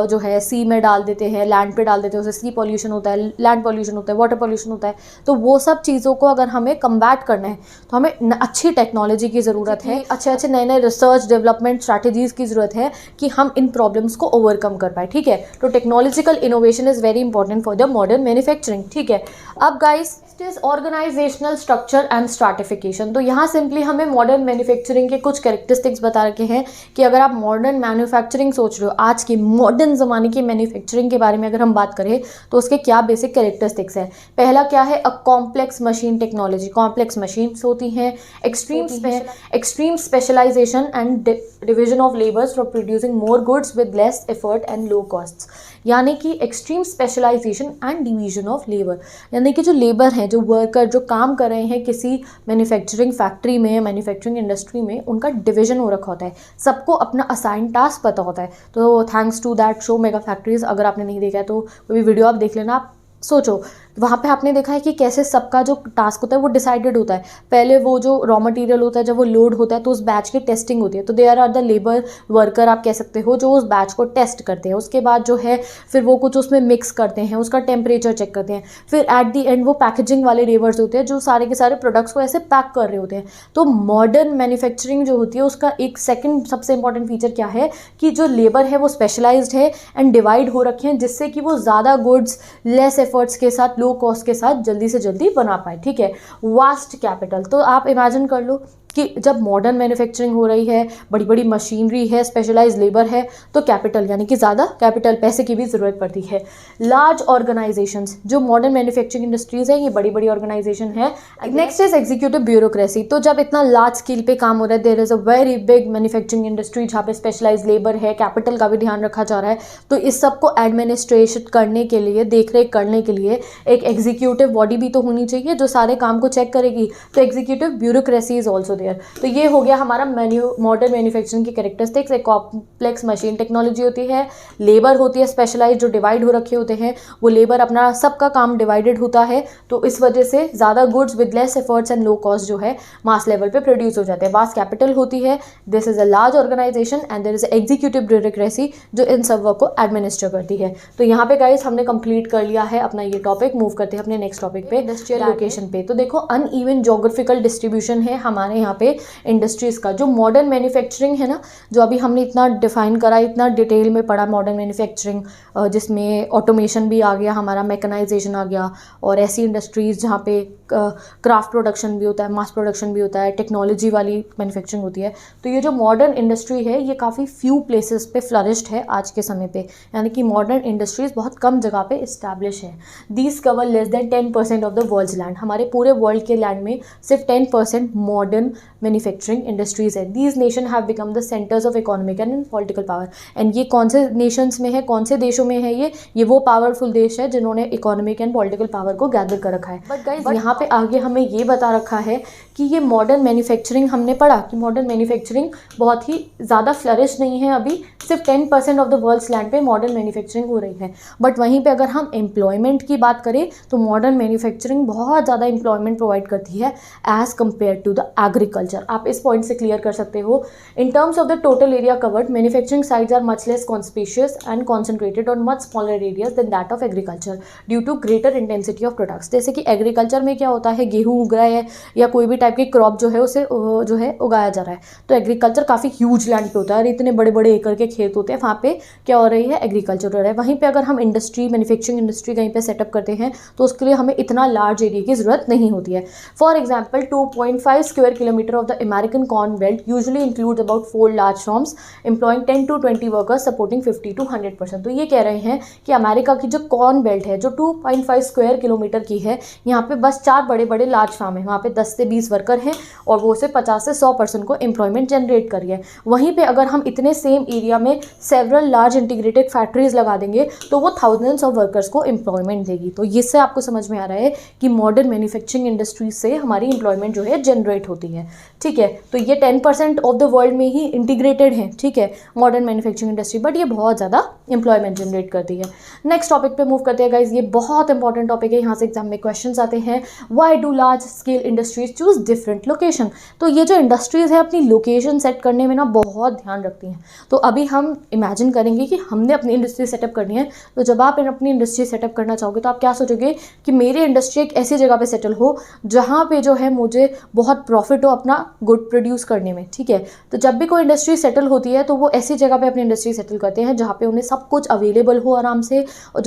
जो है सी में डाल देते हैं, लैंड पे डाल देते हैं, उससे सी पॉल्यूशन होता है, लैंड पॉल्यूशन होता है, वाटर पॉल्यूशन होता है। तो वो सब चीज़ों को अगर हमें कम्बैट करना है तो हमें अच्छी टेक्नोलॉजी की ज़रूरत है, अच्छे अच्छे नए नए रिसर्च डेवलपमेंट स्ट्रैटेजीज़ की ज़रूरत है कि हम इन प्रॉब्लम्स को ओवरकम कर पाए। ठीक है, तो technological innovation is very important for the modern manufacturing. ठीक है, अब guys is organisational structure and stratification. तो यहाँ सिंपली हमें मॉडर्न मैन्युफैक्चरिंग के कुछ कैरेक्टरिस्टिक्स बता रखे हैं कि अगर आप मॉडर्न मैन्युफैक्चरिंग सोच रहे हो, आज की मॉडर्न ज़माने की मैन्युफैक्चरिंग के बारे में अगर हम बात करें तो उसके क्या बेसिक कैरेक्टरिस्टिक्स हैं। पहला क्या है, a complex machine technology. Complex machines होती हैं, extreme specialisation and division of labours for producing more goods with less effort and low costs. यानी कि extreme specialisation and division of labour, यानी कि जो लेबर हैं, जो वर्कर जो काम कर रहे हैं किसी मैन्युफैक्चरिंग फैक्ट्री में, मैन्युफैक्चरिंग इंडस्ट्री में, उनका डिवीजन हो रखा होता है, सबको अपना असाइन टास्क पता होता है। तो thanks to that show mega factories, अगर आपने नहीं देखा है तो कोई भी वीडियो आप देख लेना। आप सोचो वहाँ पे आपने देखा है कि कैसे सबका जो टास्क होता है वो डिसाइडेड होता है। पहले वो जो रॉ मटेरियल होता है जब वो लोड होता है तो उस बैच की टेस्टिंग होती है, तो there are the labour worker आप कह सकते हो जो उस बैच को टेस्ट करते हैं। उसके बाद जो है फिर वो कुछ उसमें मिक्स करते हैं, उसका टेम्परेचर चेक करते हैं, फिर एट दी एंड वो पैकेजिंग वाले लेबर्स होते हैं जो सारे के सारे प्रोडक्ट्स को ऐसे पैक कर रहे होते हैं। तो मॉडर्न मैन्युफैक्चरिंग जो होती है उसका एक सेकेंड सबसे इंपॉर्टेंट फीचर क्या है कि जो लेबर है वो स्पेशलाइज्ड है एंड डिवाइड हो रखे हैं, जिससे कि वो ज़्यादा गुड्स लेस एफर्ट्स के साथ, लो कॉस्ट के साथ जल्दी से जल्दी बना पाए। ठीक है, वास्ट कैपिटल। तो आप इमेजिन कर लो कि जब मॉडर्न मैन्युफैक्चरिंग हो रही है, बड़ी बड़ी मशीनरी है, स्पेशलाइज्ड लेबर है, तो कैपिटल यानी कि ज़्यादा कैपिटल, पैसे की भी ज़रूरत पड़ती है। लार्ज ऑर्गेनाइजेशंस, जो मॉडर्न मैन्युफैक्चरिंग इंडस्ट्रीज़ है ये बड़ी बड़ी ऑर्गेनाइजेशन है। Next is executive bureaucracy. तो जब इतना लार्ज स्केल पे काम हो रहा है, there is a very big manufacturing industry जहाँ पे स्पेशलाइज्ड लेबर है, कैपिटल का भी ध्यान रखा जा रहा है, तो इस सब को एडमिनिस्ट्रेशन करने के लिए, देख रेख करने के लिए एक एग्जीक्यूटिव बॉडी भी तो होनी चाहिए जो सारे काम को चेक करेगी। तो executive bureaucracy is also there. तो ये हो गया हमारा मॉडर्न मैन्युफैक्चरिंग की कैरेक्टरिस्टिक्स। एक कॉम्प्लेक्स मशीन टेक्नोलॉजी होती है, लेबर होती है स्पेशलाइज्ड जो डिवाइड हो रखे होते हैं, वो लेबर अपना सबका काम डिवाइडेड होता है, तो इस वजह से ज़्यादा goods with less efforts and low cost जो है मास लेवल पे प्रोड्यूस हो जाते हैं। वास्ट कैपिटल होती है, this is a large organisation and there is executive bureaucracy जो इन सब वर्क को एडमिनिस्टर करती है। तो यहाँ पे गाइस हमने कंप्लीट कर लिया है अपना ये टॉपिक। मूव करते हैं अपने नेक्स्ट टॉपिक पे, इंडस्ट्रियल लोकेशन पे। तो देखो अनइवन ज्योग्राफिकल डिस्ट्रीब्यूशन है हमारे यहाँ पे इंडस्ट्रीज़ का। जो मॉडर्न मैन्युफैक्चरिंग है ना, जो अभी हमने इतना डिफाइन करा, इतना डिटेल में पढ़ा मॉडर्न मैन्युफैक्चरिंग, जिसमें ऑटोमेशन भी आ गया, हमारा मैकेनाइजेशन आ गया, और ऐसी इंडस्ट्रीज़ जहाँ पे क्राफ्ट प्रोडक्शन भी होता है, मास प्रोडक्शन भी होता है, टेक्नोलॉजी वाली मैन्युफैक्चरिंग होती है। तो ये जो मॉडर्न इंडस्ट्री है ये काफ़ी फ्यू प्लेसेस पे फ्लरिश्ड है आज के समय पे, यानी कि मॉडर्न इंडस्ट्रीज़ बहुत कम जगह पे इस्टेब्लिश है। These cover less than 10% of the world's land. हमारे पूरे वर्ल्ड के लैंड में सिर्फ 10% मॉडर्न मैन्युफैक्चरिंग इंडस्ट्रीज़ है। These nation have become the centres of economic and political power. And ये कौन से नेशंस में है, कौन से देशों में है? ये वो पावरफुल देश है जिन्होंने इकोनॉमिक एंड पॉलिटिकल पावर को गैदर कर रखा है। बट गाइस यहाँ पे आगे हमें ये बता रखा है कि ये मॉडर्न मैन्युफैक्चरिंग, हमने पढ़ा कि मॉडर्न मैन्युफैक्चरिंग बहुत ही ज़्यादा फ्लरिश नहीं है, अभी सिर्फ 10% ऑफ द वर्ल्ड्स लैंड पे मॉडर्न मैन्युफैक्चरिंग हो रही है। बट वहीं पे अगर हम एम्प्लॉयमेंट की बात करें तो मॉडर्न मैन्युफैक्चरिंग बहुत ज़्यादा एम्प्लॉयमेंट प्रोवाइड करती है as compare to the agriculture. आप इस पॉइंट से क्लियर कर सकते हो। In terms of the total area covered, manufacturing sites are much less conspicuous and concentrated on much smaller areas than that of agriculture due to greater intensity of products. जैसे कि agriculture में क्या होता है, गेहूँ उग रहा है या कोई भी टाइप की क्रॉप जो है उसे जो है उगाया जा रहा है, तो एग्रीकल्चर काफ़ी ह्यूज लैंड पे होता है और इतने बड़े बड़े एकड़ के खेत होते हैं, वहाँ पे क्या हो रही है, एग्रीकल्चर हो रहा है। वहीं पे अगर हम इंडस्ट्री, मैन्युफैक्चरिंग इंडस्ट्री कहीं पे सेटअप करते हैं तो उसके लिए हमें इतना लार्ज एरिया की ज़रूरत नहीं होती है। For example 2.5 square kilometre kilometer of the American corn belt usually includes about 4 large farms employing 10 to 20 workers supporting 50 to 100%। तो ये कह रहे हैं कि अमेरिका की जो कॉर्न बेल्ट है जो 2.5 स्क्वायर किलोमीटर की है, यहाँ पे बस 4 बड़े बड़े लार्ज फार्म है, वहाँ पे 10 से 20 वर्कर हैं और वो से 50 से 100% को एम्प्लॉयमेंट जनरेट कर रही है। वहीं पे अगर हम इतने सेम एरिया में सेवरल लार्ज इंटीग्रेटेड फैक्ट्रीज लगा देंगे तो वो थाउजेंड्स ऑफ वर्कर्स को एम्प्लॉयमेंट देगी। तो इससे आपको समझ में आ रहा है कि मॉडर्न मैन्युफैक्चरिंग इंडस्ट्री से हमारी एम्प्लॉयमेंट जो है जनरेट होती है। ठीक है, तो ये 10% ऑफ द वर्ल्ड में ही इंटीग्रेटेड है। ठीक है, मॉडर्न मैन्युफैक्चरिंग इंडस्ट्री, बट ये बहुत ज़्यादा एम्प्लॉयमेंट जनरेट करती है। नेक्स्ट टॉपिक पे मूव करते हैं गाइज, ये बहुत इंपॉर्टेंट टॉपिक है, यहाँ से एग्जाम में क्वेश्चन आते हैं। Why do large scale industries choose different location. तो ये जो इंडस्ट्रीज है अपनी लोकेशन सेट करने में ना बहुत ध्यान रखती हैं। तो अभी हम इमेजिन करेंगे कि हमने अपनी इंडस्ट्री सेटअप करनी है, तो जब आप अपनी इंडस्ट्री सेटअप करना चाहोगे तो आप क्या सोचोगे कि मेरी इंडस्ट्री एक ऐसी जगह पे सेटल हो जहाँ पे जो है मुझे बहुत प्रॉफिट हो अपना गुड प्रोड्यूस करने में। ठीक है, तो जब भी कोई इंडस्ट्री सेटल होती है तो वो ऐसी जगह पे अपनी इंडस्ट्री सेटल करते हैं जहाँ पे उन्हें सब कुछ अवेलेबल हो आराम से, और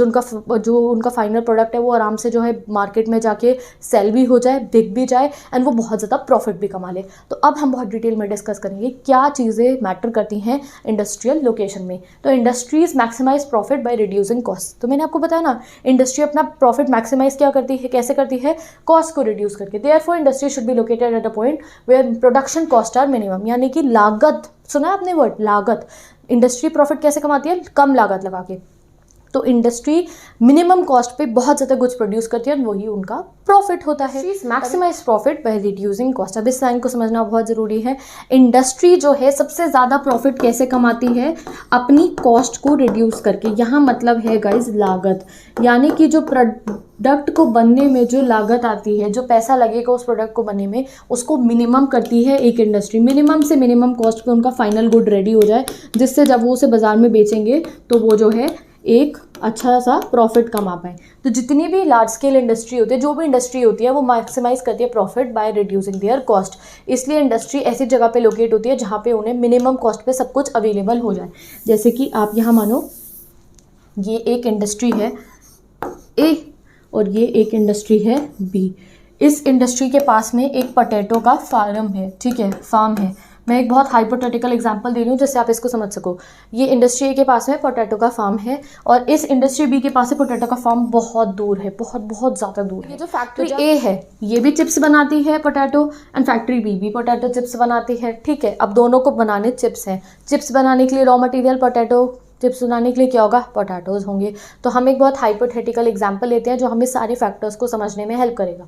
जो उनका फाइनल प्रोडक्ट है वो आराम से जो है मार्केट में जाके सेल भी हो जाए, बिक भी जाए एंड वो बहुत ज़्यादा प्रॉफिट भी कमा ले। तो अब हम बहुत डिटेल में डिस्कस करेंगे क्या चीज़ें मैटर करती हैं इंडस्ट्रियल लोकेशन में। तो industries maximise profit by reducing cost. तो मैंने आपको बताया ना, इंडस्ट्री अपना प्रॉफिट मैक्सिमाइज क्या करती है, कैसे करती है, कॉस्ट को रिड्यूस करके। Therefore industry should be located at a point where production cost are minimum, यानी कि लागत, सुना है आपने वर्ड लागत। इंडस्ट्री प्रॉफिट कैसे कमाती है, कम लागत लगा के। तो इंडस्ट्री मिनिमम कॉस्ट पे बहुत ज़्यादा गुड्स प्रोड्यूस करती है, वही उनका प्रॉफिट होता है। Maximise profit by reducing cost. अब इस लाइन को समझना बहुत ज़रूरी है। इंडस्ट्री जो है सबसे ज़्यादा प्रॉफिट कैसे कमाती है, अपनी कॉस्ट को रिड्यूस करके। यहाँ मतलब है गाइज लागत, यानी कि जो प्रोडक्ट को बनने में जो लागत आती है, जो पैसा लगेगा उस प्रोडक्ट को बनने में, उसको मिनिमम करती है एक इंडस्ट्री। मिनिमम से मिनिमम कॉस्ट पे उनका फाइनल गुड रेडी हो जाए, जिससे जब वो उसे बाजार में बेचेंगे तो वो जो है एक अच्छा सा प्रॉफिट कमा पाए। तो जितनी भी लार्ज स्केल इंडस्ट्री होती है, जो भी इंडस्ट्री होती है, वो मैक्सिमाइज करती है profit by reducing there cost. इसलिए इंडस्ट्री ऐसी जगह पे लोकेट होती है जहाँ पे उन्हें मिनिमम कॉस्ट पे सब कुछ अवेलेबल हो जाए। जैसे कि आप यहाँ मानो ये एक इंडस्ट्री है ए और ये एक इंडस्ट्री है बी। इस इंडस्ट्री के पास में एक पोटैटो का फार्म है, ठीक है, फार्म है। मैं एक बहुत हाइपोथेटिकल एग्जांपल दे रही हूँ जिससे आप इसको समझ सको। ये इंडस्ट्री ए के पास में पोटैटो का फार्म है और इस इंडस्ट्री बी के पास से पोटैटो का फार्म बहुत दूर है, बहुत बहुत ज़्यादा दूर है। ये जो फैक्ट्री ए है ये भी चिप्स बनाती है पोटैटो, एंड फैक्ट्री बी भी पोटैटो चिप्स बनाती है। ठीक है, अब दोनों को बनाने चिप्स हैं। चिप्स बनाने के लिए रॉ मटेरियल पोटैटो, चिप्स बनाने के लिए क्या होगा, पोटैटोज़ होंगे। तो हम एक बहुत हाइपोथेटिकल एग्जाम्पल लेते हैं जो हमें सारे फैक्टर्स को समझने में हेल्प करेगा।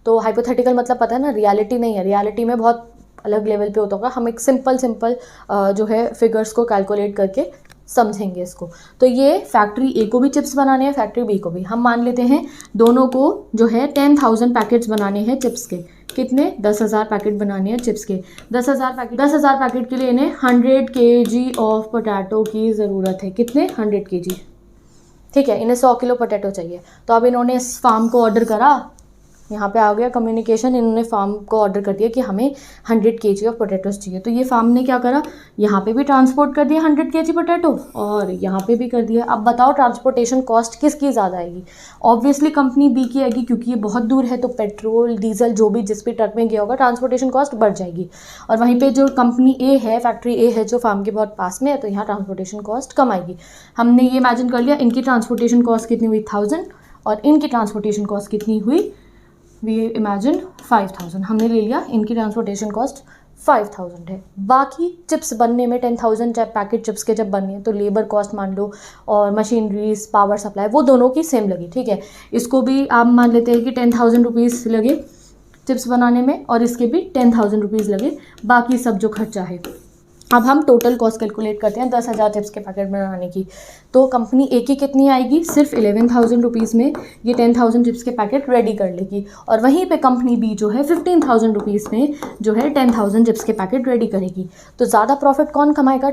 तो हाइपोथेटिकल मतलब पता है ना, रियलिटी नहीं है। रियलिटी में बहुत अलग लेवल पे होता होगा। हम एक सिंपल जो है फिगर्स को कैलकुलेट करके समझेंगे इसको। तो ये फैक्ट्री ए को भी चिप्स बनाने हैं, फैक्ट्री बी को भी। हम मान लेते हैं दोनों को जो है 10,000 पैकेट्स बनाने हैं चिप्स के। कितने, 10,000 पैकेट बनाने हैं चिप्स के। 10,000 पैकेट के लिए इन्हें 100 kg ऑफ पोटैटो की ज़रूरत है। कितने, 100 kg। ठीक है, इन्हें 100 किलो पोटैटो चाहिए। तो अब इन्होंने इस फार्म को ऑर्डर करा, यहाँ पे आ गया कम्युनिकेशन। इन्होंने फार्म को ऑर्डर कर दिया कि हमें 100 kg ऑफ पोटैटोस चाहिए। तो ये फार्म ने क्या करा, यहाँ पे भी ट्रांसपोर्ट कर दिया 100 kg पोटैटो और यहाँ पे भी कर दिया। अब बताओ ट्रांसपोर्टेशन कॉस्ट किसकी ज़्यादा आएगी? ऑब्वियसली कंपनी बी की आएगी, क्योंकि ये बहुत दूर है तो पेट्रोल डीजल जो भी जिस भी ट्रक में गया होगा ट्रांसपोर्टेशन कॉस्ट बढ़ जाएगी। और वहीं पर जो कंपनी ए है, फैक्ट्री ए है जो फार्म के बहुत पास में है, तो यहाँ ट्रांसपोर्टेशन कॉस्ट कम आएगी। हमने ये इमेजिन कर लिया इनकी ट्रांसपोर्टेशन कॉस्ट कितनी हुई 1000 और इनकी ट्रांसपोर्टेशन कॉस्ट कितनी हुई, वी इमेजिन 5000। हमने ले लिया इनकी ट्रांसपोर्टेशन कॉस्ट 5000 है। बाकी चिप्स बनने में 10,000 पैकेट चिप्स के जब बनने हैं तो लेबर कॉस्ट मान लो और मशीनरीज, पावर सप्लाई, वो दोनों की सेम लगी। ठीक है, इसको भी आप मान लेते हैं कि 10,000 रुपीज़ लगे चिप्स बनाने में और इसके भी 10,000 रुपीज़ लगे, बाकी सब जो खर्चा है। अब हम टोटल कॉस्ट कैलकुलेट करते हैं 10,000 चिप्स के पैकेट बनाने की। तो कंपनी ए की कितनी आएगी, सिर्फ 11,000 रुपीज़ में ये 10,000 चिप्स के पैकेट रेडी कर लेगी। और वहीं पे कंपनी बी जो है 15,000 रुपीज़ में जो है 10,000 चिप्स के पैकेट रेडी करेगी। तो ज़्यादा प्रॉफिट कौन कमाएगा,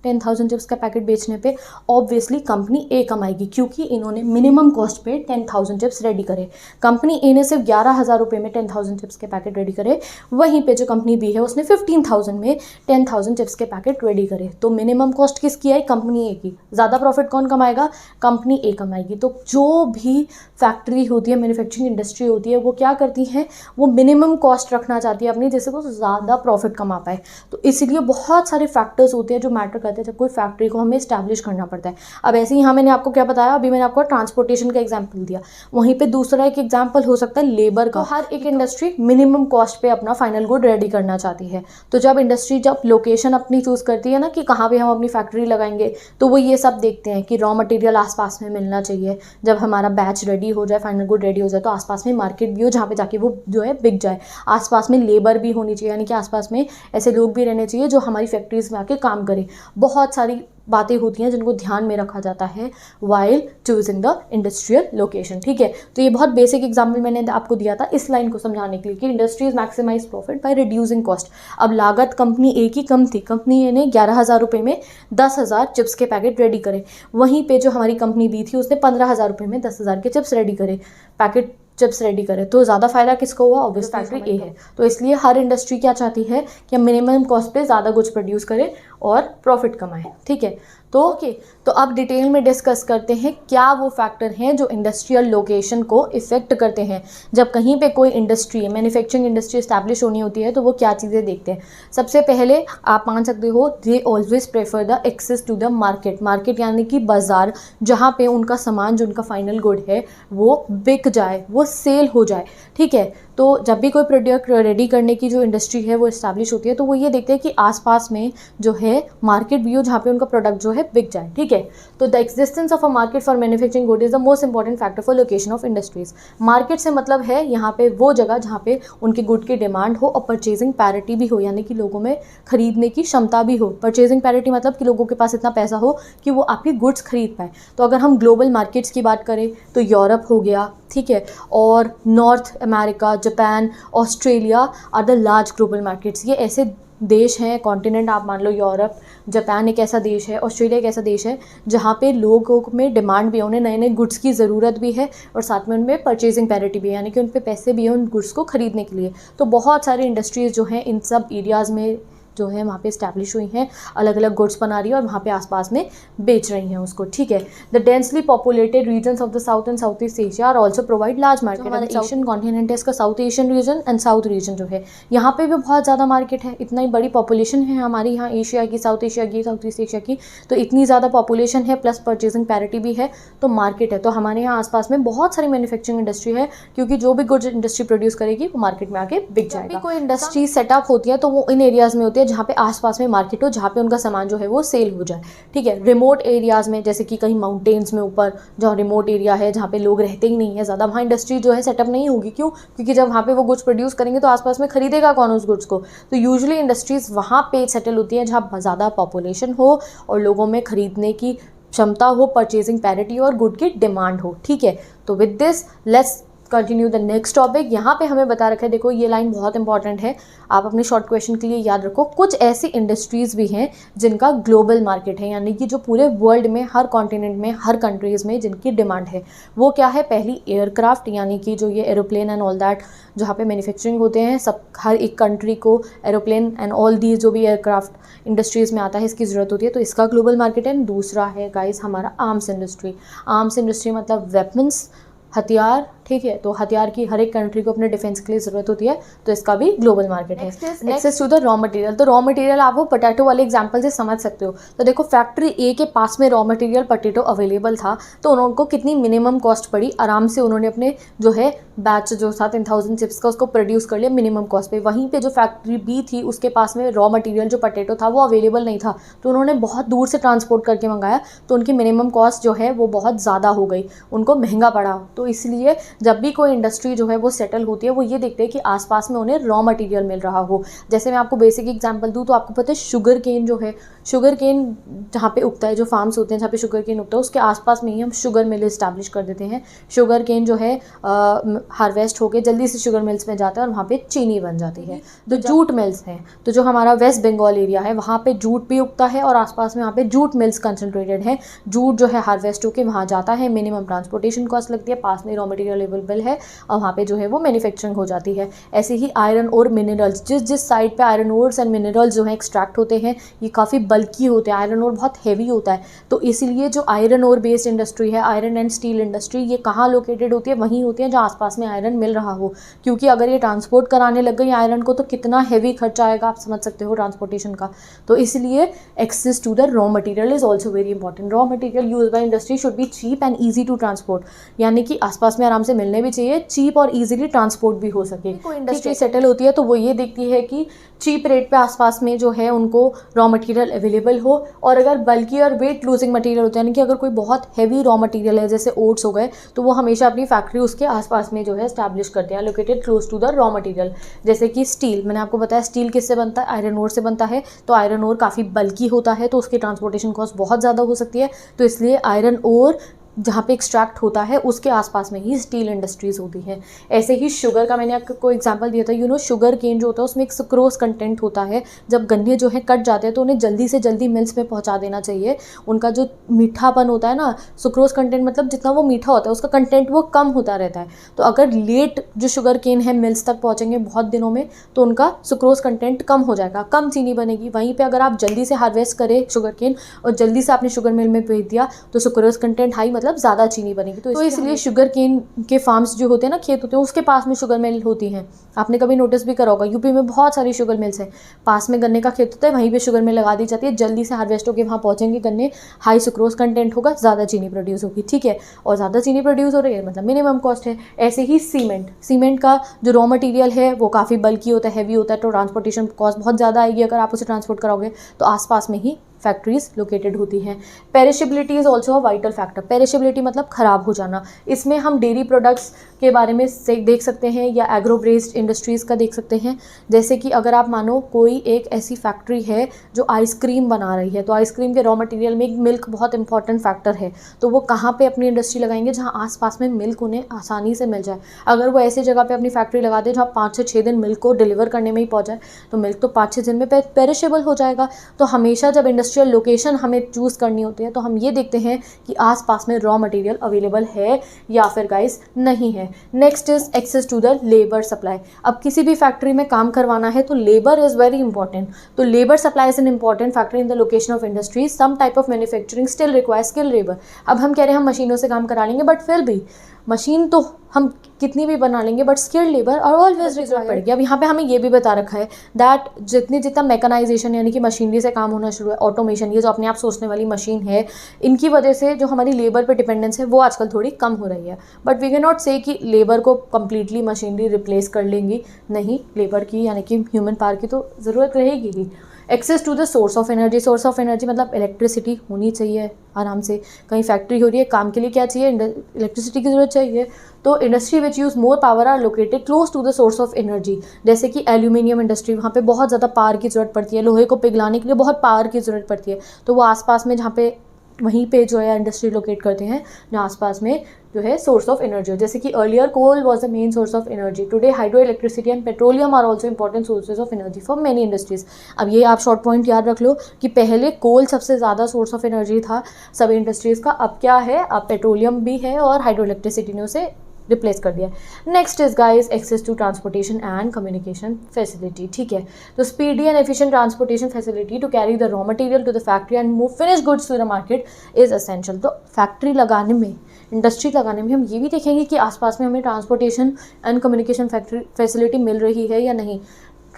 10,000 चिप्स का पैकेट बेचने पे ऑब्वियसली कंपनी ए कमाएगी, क्योंकि इन्होंने मिनिमम कॉस्ट पे 10,000 चिप्स रेडी करे। कंपनी ए ने सिर्फ 11,000 रुपये में 10,000 चिप्स के पैकेट रेडी करे, वहीं पे जो कंपनी बी है उसने 15,000 में 10,000 चिप्स के पैकेट रेडी करे। तो मिनिमम कॉस्ट किसकी आई? कंपनी ए की। ज़्यादा प्रॉफिट कौन कमाएगा? कंपनी ए कमाएगी। तो जो भी फैक्ट्री होती है, मैन्युफैक्चरिंग इंडस्ट्री होती है, वो क्या करती है? वो मिनिमम कॉस्ट रखना चाहती है अपनी, जिससे वो ज़्यादा प्रॉफिट कमा पाए। तो इसलिए बहुत सारे फैक्टर्स होते हैं जो मैटर करते हैं जब कोई फैक्ट्री को हमें इस्टेब्लिश करना पड़ता है। अब ऐसे ही यहाँ मैंने आपको क्या बताया, अभी मैंने आपको ट्रांसपोर्टेशन का एग्जाम्पल दिया, वहीं पे दूसरा एक एग्जाम्पल हो सकता है लेबर का। हर एक इंडस्ट्री मिनिमम कॉस्ट पे अपना फाइनल गुड रेडी करना चाहती है। तो जब इंडस्ट्री जब लोकेशन अपनी चूज़ करती है ना कि कहाँ पे हम अपनी फैक्ट्री लगाएंगे, तो वो ये सब देखते हैं कि रॉ मटेरियल आसपास में मिलना चाहिए। जब हमारा बैच रेडी हो जाए, फाइनल गुड रेडी हो जाए, तो आसपास में मार्केट भी हो जहाँ पे जाके वो जो है बिक जाए। आसपास में लेबर भी होनी चाहिए, यानी कि आसपास में ऐसे लोग भी रहने चाहिए जो हमारी फैक्ट्रीज में आके काम करें। बहुत सारी बातें होती हैं जिनको ध्यान में रखा जाता है while choosing the industrial location. ठीक है, तो ये बहुत बेसिक एग्जाम्पल मैंने आपको दिया था इस लाइन को समझाने के लिए कि industries maximise profit by reducing cost. अब लागत कंपनी ए की कम थी, कंपनी ए ने 11,000 रुपये में 10,000 चिप्स के पैकेट रेडी करे, वहीं पे जो हमारी कंपनी बी थी उसने 15,000 रुपये में 10,000 के चिप्स रेडी करे, पैकेट चिप्स रेडी करे। तो ज़्यादा फायदा किसको हुआ? ऑब्वियस फैक्ट्री ए है। तो इसलिए हर इंडस्ट्री क्या चाहती है कि हम मिनिमम कॉस्ट पे ज़्यादा कुछ प्रोड्यूस करें और प्रॉफिट कमाएं। ठीक है, तो ओके, तो अब डिटेल में डिस्कस करते हैं क्या वो फैक्टर हैं जो इंडस्ट्रियल लोकेशन को इफेक्ट करते हैं। जब कहीं पे कोई इंडस्ट्री, मैन्युफैक्चरिंग इंडस्ट्री इस्टेब्लिश होनी होती है तो वो क्या चीज़ें देखते हैं। सबसे पहले आप मान सकते हो, they always prefer the access to the market. Market यानी कि बाजार, जहाँ पे उनका सामान जो उनका फाइनल गुड है वो बिक जाए, वो सेल हो जाए। ठीक है, तो जब भी कोई प्रोडक्ट रेडी करने की जो इंडस्ट्री है वो इस्टेब्लिश होती है तो वो ये देखते हैं कि आसपास में जो है मार्केट भी हो जहाँ पे उनका प्रोडक्ट जो है बिक जाए। ठीक है, तो the existence of a market for manufacturing good is the most important factor for location of industries. Market से मतलब है यहाँ पे वो जगह जहाँ पे उनके गुड की डिमांड हो और परचेजिंग पैरिटी भी हो, यानी कि लोगों में खरीदने की क्षमता भी हो। परचेजिंग पैरिटी मतलब कि लोगों के पास इतना पैसा हो कि वो आपकी गुड्स खरीद पाए। तो अगर हम ग्लोबल मार्केट्स की बात करें तो यूरोप हो गया, ठीक है, और North America, Japan, Australia are the large global markets. ये ऐसे देश हैं, कॉन्टिनेंट आप मान लो, यूरोप, जापान एक ऐसा देश है, ऑस्ट्रेलिया एक ऐसा देश है जहाँ पे लोगों में डिमांड भी है, उन्हें नए नए गुड्स की ज़रूरत भी है और साथ में उनमें परचेजिंग पैरिटी भी है, यानी कि उन पे पैसे भी हैं उन गुड्स को खरीदने के लिए। तो बहुत सारी इंडस्ट्रीज़ जो हैं इन सब एरियाज़ में जो है वहाँ पे इस्टेब्लिश हुई हैं, अलग अलग गुड्स बना रही है और वहाँ पे आसपास में बेच रही हैं उसको। ठीक है, the densely populated regions of the South and South East Asia are also provide large market. हमारा एशियन कॉन्टिनेंट है, इसका South Asian region and South region जो है, यहाँ पे भी बहुत ज़्यादा मार्केट है। इतना ही बड़ी पॉपुलेशन है हमारी यहाँ एशिया की, साउथ एशिया की, साउथ ईस्ट एशिया की, तो इतनी ज़्यादा पॉपुलेशन है प्लस परचेजिंग पैरिटी भी है, तो मार्केट है। तो हमारे यहाँ आसपास में बहुत सारी मैन्युफैक्चरिंग इंडस्ट्री है, क्योंकि जो भी गुड्स इंडस्ट्री प्रोड्यूस करेगी वो मार्केट में आके बिक जाएगा। कोई इंडस्ट्री सेटअप होती है तो वो इन एरियाज़ में होती है जहाँ पे आसपास मार्केट हो, जहाँ पे उनका सामान जो है वो सेल हो जाए। ठीक है, रिमोट एरियाज़ में, जैसे कि कहीं माउंटेन्स में ऊपर जहाँ रिमोट एरिया है, जहाँ पे लोग रहते ही नहीं है ज़्यादा, वहाँ इंडस्ट्री जो है सेटअप नहीं होगी। क्यों? क्योंकि जब वहाँ पे वो गुड्स प्रोड्यूस करेंगे तो आसपास में खरीदेगा कौन उस गुड्स को। तो यूजुअली इंडस्ट्रीज़ वहाँ पे सेटल होती हैं जहाँ ज़्यादा पॉपुलेशन हो और लोगों में खरीदने की क्षमता हो, परचेजिंग पैरिटी और गुड की डिमांड हो। ठीक है, तो with this let's continue the next topic. यहाँ पे हमें बता रखा है, देखो ये लाइन बहुत इंपॉर्टेंट है, आप अपने शॉर्ट क्वेश्चन के लिए याद रखो। कुछ ऐसी इंडस्ट्रीज़ भी हैं जिनका ग्लोबल मार्केट है, यानी कि जो पूरे वर्ल्ड में, हर कॉन्टिनेंट में, हर कंट्रीज़ में जिनकी डिमांड है। वो क्या है? पहली एयरक्राफ्ट, यानी कि जो ये एरोप्लेन एंड ऑल दैट जहाँ पे मैन्युफैक्चरिंग होते हैं, सब हर एक कंट्री को एरोप्लेन एंड ऑल दी जो भी एयरक्राफ्ट इंडस्ट्रीज़ में आता है इसकी ज़रूरत होती है, तो इसका ग्लोबल मार्केट है। दूसरा है गाइस हमारा आर्म्स इंडस्ट्री। आर्म्स इंडस्ट्री मतलब वेपन्स, हथियार। ठीक है, तो हथियार की हर एक कंट्री को अपने डिफेंस के लिए ज़रूरत होती है, तो इसका भी ग्लोबल मार्केट है। Access to the raw material, तो रॉ मटेरियल आप वो पोटैटो वाले एग्जांपल से समझ सकते हो। तो देखो फैक्ट्री ए के पास में रॉ मटेरियल पोटैटो अवेलेबल था, तो उनको कितनी मिनिमम कॉस्ट पड़ी, आराम से उन्होंने अपने जो है बैच जो था 10,000 चिप्स का उसको प्रोड्यूस कर लिया मिनिमम कॉस्ट पे। वहीं पे जो फैक्ट्री बी थी उसके पास में रॉ मटेरियल जो पोटैटो था वो अवेलेबल नहीं था, तो उन्होंने बहुत दूर से ट्रांसपोर्ट करके मंगाया, तो उनकी मिनिमम कॉस्ट जो है वो बहुत ज़्यादा हो गई, उनको महंगा पड़ा। तो इसलिए जब भी कोई इंडस्ट्री जो है वो सेटल होती है, वो ये देखते हैं कि आसपास में उन्हें रॉ मटेरियल मिल रहा हो। जैसे मैं आपको बेसिक एग्जांपल दूँ तो आपको पता है शुगर केन जो है, शुगर केन जहाँ पे उगता है, जो फार्म्स होते हैं जहाँ पे शुगर केन उगता है, उसके आसपास में ही हम शुगर मिल इस्टेब्लिश कर देते हैं। शुगर केन जो है हार्वेस्ट होकर जल्दी से शुगर मिल्स में जाता है और वहाँ पे चीनी बन जाती है। तो जूट मिल्स हैं, तो जो हमारा वेस्ट बंगाल एरिया है वहाँ पे जूट भी उगता है और आसपास में वहाँ पे जूट मिल्स कंसंट्रेटेड है। जूट जो है हार्वेस्ट होकर वहाँ जाता है, मिनिमम ट्रांसपोर्टेशन कॉस्ट लगती है, पास में रॉ मटेरियल अवेलेबल है और वहाँ पे जो है वो मैन्युफैक्चरिंग हो जाती है। ऐसे ही आयरन और मिनरल्स, जिस साइड पे आयरन ओर्स एंड मिनरल्स जो है एक्सट्रैक्ट होते हैं, ये काफ़ी बल्की होते हैं, आयरन ओर बहुत हैवी होता है। तो इसीलिए जो आयरन ओर बेस्ड इंडस्ट्री है, आयरन एंड स्टील इंडस्ट्री, ये कहाँ लोकेटेड होती है? वहीं होती है जहाँ आसपास में आयरन मिल रहा हो, क्योंकि अगर ये ट्रांसपोर्ट कराने लग गई आयरन को तो कितना हैवी खर्चा आएगा, आप समझ सकते हो ट्रांसपोर्टेशन का। तो इसलिए access to the raw material is also very important. Raw material use by industry should be cheap and easy to transport, यानी कि आसपास में आराम से मिलने भी चाहिए, चीप और ईजिली ट्रांसपोर्ट भी हो सके। कोई इंडस्ट्री सेटल होती है तो वो ये देखती है कि चीप रेट पे आसपास में जो है उनको रॉ मटेरियल अवेलेबल हो, और अगर बल्कि और वेट लूजिंग मटेरियल होता है, यानी कि अगर कोई बहुत हैवी रॉ मटेरियल है जैसे ओट्स हो गए, तो वो हमेशा अपनी फैक्ट्री उसके आसपास में जो है स्टैब्लिश करते हैं, located close to the raw material. जैसे कि स्टील, मैंने आपको बताया स्टील किससे बनता है? आयरन ओर से बनता है। तो आयरन ओर काफ़ी बल्की होता है तो उसकी ट्रांसपोर्टेशन कॉस्ट बहुत ज़्यादा हो सकती है, तो इसलिए आयरन ओर जहाँ पे एक्सट्रैक्ट होता है उसके आसपास में ही स्टील इंडस्ट्रीज़ होती हैं। ऐसे ही शुगर का मैंने आपको एग्जांपल दिया था, शुगर केन जो होता है उसमें एक सुक्रोज कंटेंट होता है। जब गन्ने जो है कट जाते हैं तो उन्हें जल्दी से जल्दी मिल्स में पहुँचा देना चाहिए। उनका जो मीठापन होता है ना, सुक्रोज कंटेंट मतलब जितना वो मीठा होता है उसका कंटेंट वो कम होता रहता है। तो अगर लेट जो शुगर केन है मिल्स तक पहुँचेंगे बहुत दिनों में, तो उनका सुक्रोज कंटेंट कम हो जाएगा, कम चीनी बनेगी। वहीं पर अगर आप जल्दी से हार्वेस्ट करें शुगर केन और जल्दी से आपने शुगर मिल में भेज दिया तो सुक्रोज कंटेंट हाई, मतलब ज़्यादा चीनी बनेगी। तो इसलिए शुगर केन के फार्म्स जो होते हैं ना, खेत होते हैं, उसके पास में शुगर मिल होती हैं। आपने कभी नोटिस भी करा होगा, यूपी में बहुत सारी शुगर मिल्स हैं, पास में गन्ने का खेत होता है, वहीं पे शुगर मिल लगा दी जाती है, जल्दी से हार्वेस्ट होकर वहाँ पहुँचेंगे गन्ने, हाई सुक्रोज कंटेंट होगा, ज़्यादा चीनी प्रोड्यूस होगी। ठीक है, और ज़्यादा चीनी प्रोड्यूस हो रही है मतलब मिनिमम कॉस्ट है। ऐसे ही सीमेंट का जो रॉ मटीरियल है वो काफ़ी बल्की होता है, हैवी होता है, तो ट्रांसपोर्टेशन कॉस्ट बहुत ज़्यादा आएगी अगर आप उसे ट्रांसपोर्ट कराओगे। तो आसपास में ही फैक्ट्रीज लोकेटेड होती हैं। Perishability is also a vital factor. Perishability मतलब ख़राब हो जाना। इसमें हम डेयरी प्रोडक्ट्स के बारे में देख सकते हैं या एग्रो बेस्ड इंडस्ट्रीज़ का देख सकते हैं। जैसे कि अगर आप मानो कोई एक ऐसी फैक्ट्री है जो आइसक्रीम बना रही है, तो आइसक्रीम के रॉ मटेरियल में मिल्क बहुत इंपॉर्टेंट फैक्टर है। तो वो कहाँ पे अपनी इंडस्ट्री लगाएंगे? जहाँ आसपास में मिल्क उन्हें आसानी से मिल जाए। अगर वो ऐसी जगह पे अपनी फैक्ट्री लगा दे जहाँ 5 से 6 दिन मिल्क को डिलीवर करने में ही पहुँच जाए, तो मिल्क तो 5-6 दिन में पेरिशेबल हो जाएगा। तो हमेशा जब इंडस्ट्रियल लोकेशन हमें चूज़ करनी होती है तो हम ये देखते हैं कि आसपास में रॉ मटेरियल अवेलेबल है या फिर गाइस नहीं है। Next is access to the labour supply. अब किसी भी फैक्ट्री में काम करवाना है तो लेबर इज़ वेरी इंपॉर्टेंट। तो labour supply is an important factor in the location of industries. Some type of manufacturing still require skill labour. अब हम कह रहे हैं हम मशीनों से काम करा लेंगे, बट फिर भी मशीन तो हम कितनी भी बना लेंगे, बट स्किल्ड लेबर और ऑलवेज रिक्वायर्ड पड़ेगी। अब यहाँ पे हमें ये भी बता रखा है दैट जितना मैकेनाइजेशन यानी कि मशीनरी से काम होना शुरू है, ऑटोमेशन, ये जो अपने आप सोचने वाली मशीन है, इनकी वजह से जो हमारी लेबर पे डिपेंडेंस है वो आजकल थोड़ी कम हो रही है। बट वी कैन नॉट से कि लेबर को कम्प्लीटली मशीनरी रिप्लेस कर लेंगी, नहीं, लेबर की यानी कि ह्यूमन पावर की तो ज़रूरत रहेगी ही। Access to the source of energy. Source of energy मतलब इलेक्ट्रिसिटी होनी चाहिए आराम से। कहीं फैक्ट्री हो रही है, काम के लिए क्या चाहिए? इलेक्ट्रिसिटी की ज़रूरत चाहिए। तो industry which use more power are located close to the source of energy. जैसे कि एल्यूमिनियम इंडस्ट्री, वहाँ पे बहुत ज़्यादा पावर की ज़रूरत पड़ती है, लोहे को पिघलाने के लिए बहुत पावर की ज़रूरत पड़ती है। तो वो आसपास में जहाँ पे वहीं पे जो है इंडस्ट्री लोकेट करते हैं जहाँ आसपास में जो है सोर्स ऑफ एनर्जी। जैसे कि earlier coal was the main source of energy, today hydro electricity and petroleum are also important sources of energy for many industries. अब ये आप शॉर्ट पॉइंट याद रख लो कि पहले कोल सबसे ज़्यादा सोर्स ऑफ एनर्जी था सभी इंडस्ट्रीज़ का, अब क्या है? अब पेट्रोलियम भी है और हाइड्रो इलेक्ट्रिसिटी ने उसे रिप्लेस कर दिया। Next is guys access to transportation and communication facility. ठीक है, तो speedy and efficient transportation facility to carry the raw material to the factory and move finish goods to the market is essential. तो factory लगाने में, industry लगाने में हम ये भी देखेंगे कि आसपास में हमें ट्रांसपोर्टेशन एंड कम्युनिकेशन फैसिलिटी मिल रही है या नहीं।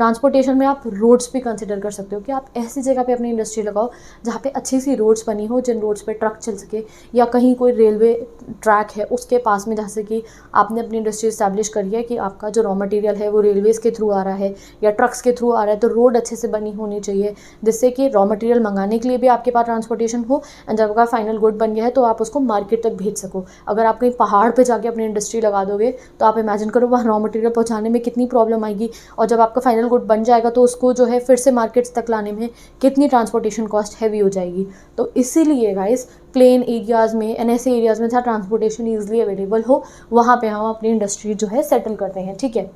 ट्रांसपोर्टेशन में आप रोड्स भी कंसिडर कर सकते हो कि आप ऐसी जगह पे अपनी इंडस्ट्री लगाओ जहाँ पे अच्छी सी रोड्स बनी हो, जिन रोड्स पे ट्रक चल सके, या कहीं कोई रेलवे ट्रैक है उसके पास में, जैसे कि आपने अपनी इंडस्ट्री इस्टेब्लिश करी है कि आपका जो रॉ मटेरियल है वो रेलवेज़ के थ्रू आ रहा है या ट्रक्स के थ्रू आ रहा है, तो रोड अच्छे से बनी होनी चाहिए जिससे कि रॉ मटेरियल मंगाने के लिए भी आपके पास ट्रांसपोर्टेशन हो, एंड जब आपका फाइनल गुड बन गया है तो आप उसको मार्केट तक भेज सको। अगर आप कहीं पहाड़ पे जाके अपनी इंडस्ट्री लगा दोगे तो आप इमेजिन करो वहाँ रॉ मटेरियल पहुँचाने में कितनी प्रॉब्लम आएगी, और जब आपका फाइनल गुड बन जाएगा तो उसको जो है फिर से मार्केट्स तक लाने में कितनी ट्रांसपोर्टेशन कॉस्ट हैवी हो जाएगी। तो इसीलिए गाइस प्लेन एरियाज़ में एंड ऐसे एरियाज़ में जहाँ ट्रांसपोर्टेशन ईजिली अवेलेबल हो वहाँ पे हम अपनी इंडस्ट्री जो है सेटल करते हैं, ठीक है।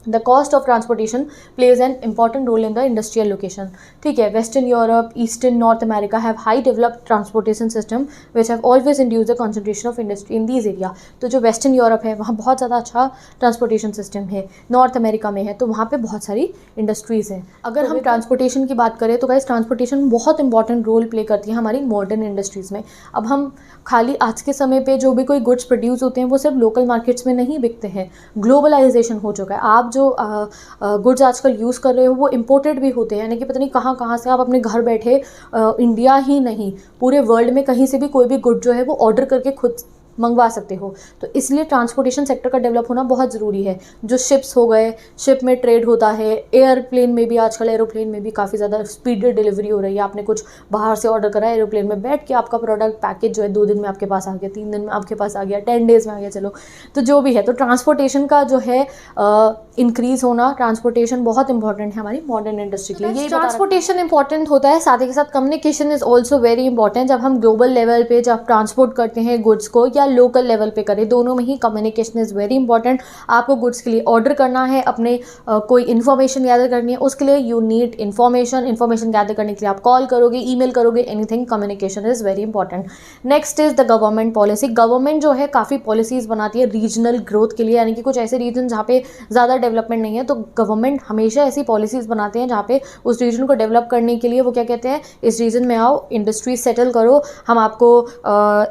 The cost of transportation plays an important role in the industrial location. ठीक है, Western Europe, Eastern North America have high developed transportation system which have always induced the concentration of industry in these area. तो जो Western Europe है वहाँ बहुत ज़्यादा अच्छा transportation system है, North America में है तो वहाँ पे बहुत सारी इंडस्ट्रीज़ हैं। अगर हम ट्रांसपोर्टेशन की बात करें तो गाइस ट्रांसपोर्टेशन बहुत इंपॉर्टेंट रोल प्ले करती है हमारी मॉडर्न इंडस्ट्रीज़ में। अब हम खाली आज के समय पे जो भी कोई गुड्स प्रोड्यूस होते हैं वो सिर्फ लोकल मार्केट्स में नहीं बिकते हैं, ग्लोबलाइजेशन हो चुका है। आप जो गुड्स आजकल यूज़ कर रहे हो वो इम्पोर्टेड भी होते हैं, यानी कि पता नहीं कहाँ कहाँ से आप अपने घर बैठे इंडिया ही नहीं पूरे वर्ल्ड में कहीं से भी कोई भी गुड जो है वो ऑर्डर करके खुद मंगवा सकते हो। तो इसलिए ट्रांसपोर्टेशन सेक्टर का डेवलप होना बहुत ज़रूरी है। जो शिप्स हो गए, शिप में ट्रेड होता है, एयरप्लेन में भी आजकल एरोप्लेन में भी काफ़ी ज़्यादा स्पीड डिलीवरी हो रही है। आपने कुछ बाहर से ऑर्डर करा, एरोप्लेन में बैठ के आपका प्रोडक्ट पैकेज जो है 2 दिन में आपके पास आ गया, 3 दिन में आपके पास आ गया, 10 डेज़ में आ गया, चलो तो जो भी है। तो ट्रांसपोर्टेशन का जो है इंक्रीज़ होना, ट्रांसपोर्टेशन बहुत इंपॉर्टेंट है हमारी मॉडर्न इंडस्ट्री के लिए। ट्रांसपोर्टेशन इंपॉर्टेंट होता है, साथ ही के साथ communication is also very important. जब हम ग्लोबल लेवल पे जब ट्रांसपोर्ट करते हैं गुड्स को या लोकल लेवल पे करें, दोनों में ही कम्युनिकेशन इज़ वेरी इंपॉर्टेंट। आपको गुड्स के लिए ऑर्डर करना है, अपने कोई इन्फॉर्मेशन गैदर करनी है, उसके लिए यू नीड इन्फॉर्मेशन गैदर करने के लिए आप कॉल करोगे, ईमेल करोगे, anything, communication is very important. Next is the government policy. Government जो है काफ़ी पॉलिसीज़ बनाती है रीजनल ग्रोथ के लिए, यानी कि कुछ ऐसे रीजन जहाँ पे ज़्यादा डेवलपमेंट नहीं है तो गवर्नमेंट हमेशा ऐसी पॉलिसीज़ बनाते हैं जहाँ पे उस रीजन को डेवलप करने के लिए वो क्या कहते हैं, इस रीजन में आओ, इंडस्ट्रीज सेटल करो, हम आपको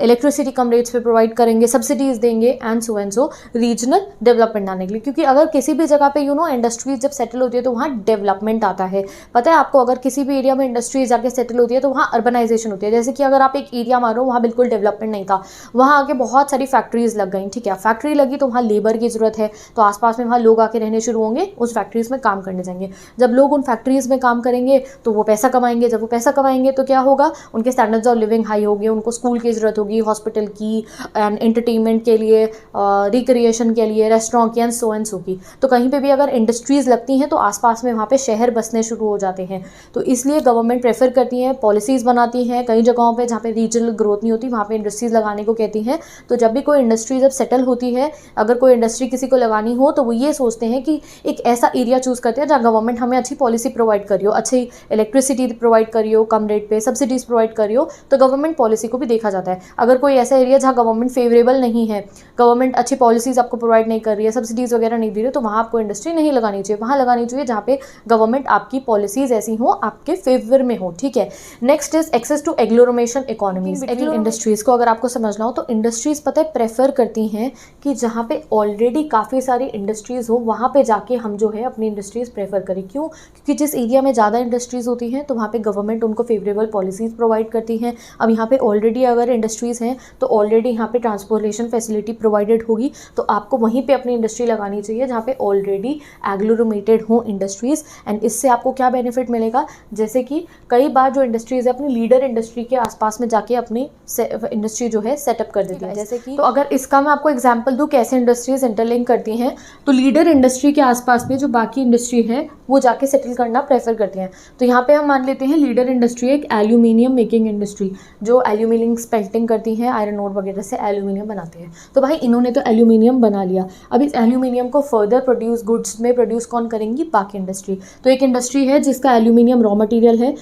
इलेक्ट्रिसिटी कम रेट्स पे प्रोवाइड करेंगे, सब्सिडीज़ देंगे एंड सो रीजनल डेवलपमेंट आने के लिए। क्योंकि अगर किसी भी जगह पे इंडस्ट्रीज जब सेटल होती है तो वहाँ डेवलपमेंट आता है। पता है आपको, अगर किसी भी एरिया में इंडस्ट्रीज जाके सेटल होती है तो वहाँ अर्बनाइजेशन होती है। जैसे कि अगर आप एक एरिया मारो वहाँ बिल्कुल डेवलपमेंट नहीं था, वहाँ आके बहुत सारी फैक्ट्रीज लग गई, ठीक है, फैक्ट्री लगी तो वहाँ लेबर की ज़रूरत है, तो आसपास में वहाँ लोग आके रहने शुरू होंगे, उस फैक्ट्रीज़ में काम करने जाएंगे। जब लोग उन फैक्ट्रीज़ में काम करेंगे तो वो पैसा कमाएंगे, जब वो पैसा कमाएंगे तो क्या होगा, उनके स्टैंडर्ड्स ऑफ लिविंग हाई होगी, उनको स्कूल की ज़रूरत होगी, हॉस्पिटल की एंड एंटरटेनमेंट के लिए, रिक्रिएशन के लिए, रेस्टोरेंट की एंड सो की। तो कहीं पे भी अगर इंडस्ट्रीज़ लगती हैं तो आसपास में वहाँ पे शहर बसने शुरू हो जाते हैं। तो इसलिए गवर्नमेंट प्रेफर करती है, पॉलिसीज़ बनाती हैं कई जगहों पे जहाँ पे रीजनल ग्रोथ नहीं होती वहाँ पे इंडस्ट्रीज़ लगाने को कहती हैं। तो जब भी कोई इंडस्ट्री जब सेटल होती है, अगर कोई इंडस्ट्री किसी को लगानी हो तो वो ये सोचते हैं कि एक ऐसा एरिया चूज़ करते हैं जहाँ गवर्नमेंट हमें अच्छी पॉलिसी प्रोवाइड करी हो, अच्छी इलेक्ट्रिसिटी प्रोवाइड करी हो, कम रेट पे सब्सिडीज़ प्रोवाइड करी हो, तो गवर्नमेंट पॉलिसी को भी देखा जाता है। अगर कोई ऐसा एरिया जहाँ गवर्नमेंट फेवरेबल नहीं है, गवर्नमेंट अच्छी पॉलिसीज़ आपको प्रोवाइड नहीं कर रही है, सब्सिडीज़ वगैरह नहीं दे रही है, तो वहाँ आपको इंडस्ट्री नहीं लगानी चाहिए। वहाँ लगानी चाहिए जहाँ पे गवर्नमेंट आपकी पॉलिसीज़ ऐसी हो, आपके फेवर में हो, ठीक है। Next is access to agglomeration economies. Industries को अगर आपको समझना हो तो इंडस्ट्रीज़ पता है प्रेफर करती हैं कि जहाँ पे ऑलरेडी काफ़ी सारी इंडस्ट्रीज़ हो वहाँ पे जाके हम जो है अपनी इंडस्ट्रीज़ प्रेफर करें। क्यों? क्योंकि जिस एरिया में ज़्यादा इंडस्ट्रीज़ होती हैं तो वहाँ पे गवर्नमेंट उनको फेवरेबल पॉलिसीज़ प्रोवाइड करती हैं। अब यहाँ पे ऑलरेडी अगर इंडस्ट्रीज़ हैं तो ऑलरेडी यहाँ पे ट्रांसपोर्टेशन फैसिलिटी प्रोवाइडेड होगी, तो आपको वहीं पे अपनी इंडस्ट्री लगानी चाहिए जहाँ पे ऑलरेडी एग्लोमेरेटेड हो इंडस्ट्रीज़। एंड इससे आपको क्या बेनिफिट मिलेगा, जैसे कि कई बार जो इंडस्ट्रीज़ है अपनी लीडर इंडस्ट्री के आसपास में जाके अपनी इंडस्ट्री जो है सेटअप कर देती है। जैसे कि तो अगर इसका मैं आपको एग्जांपल दूं कैसे इंडस्ट्रीज़ इंटरलिंक करती हैं, तो लीडर इंडस्ट्री के आसपास में जो बाकी इंडस्ट्री है वो जाके सेटल करना प्रेफर करती हैं। तो यहाँ पे हम मान लेते हैं लीडर इंडस्ट्री एक एल्यूमिनियम मेकिंग इंडस्ट्री जो एल्यूमिनियम स्पेल्टिंग करती है, आयरन ओर वगैरह से एल्यूमिनियम बनाते हैं। तो भाई इन्होंने तो एल्यूमिनियम बना लिया, अब इस एल्यूमिनियम को फर्दर प्रोड्यूस गुड्स में प्रोड्यूस कौन करेंगी, बाकी इंडस्ट्री। तो एक इंडस्ट्री है जिसका एल्यूमिनियम रॉ मटेरियल है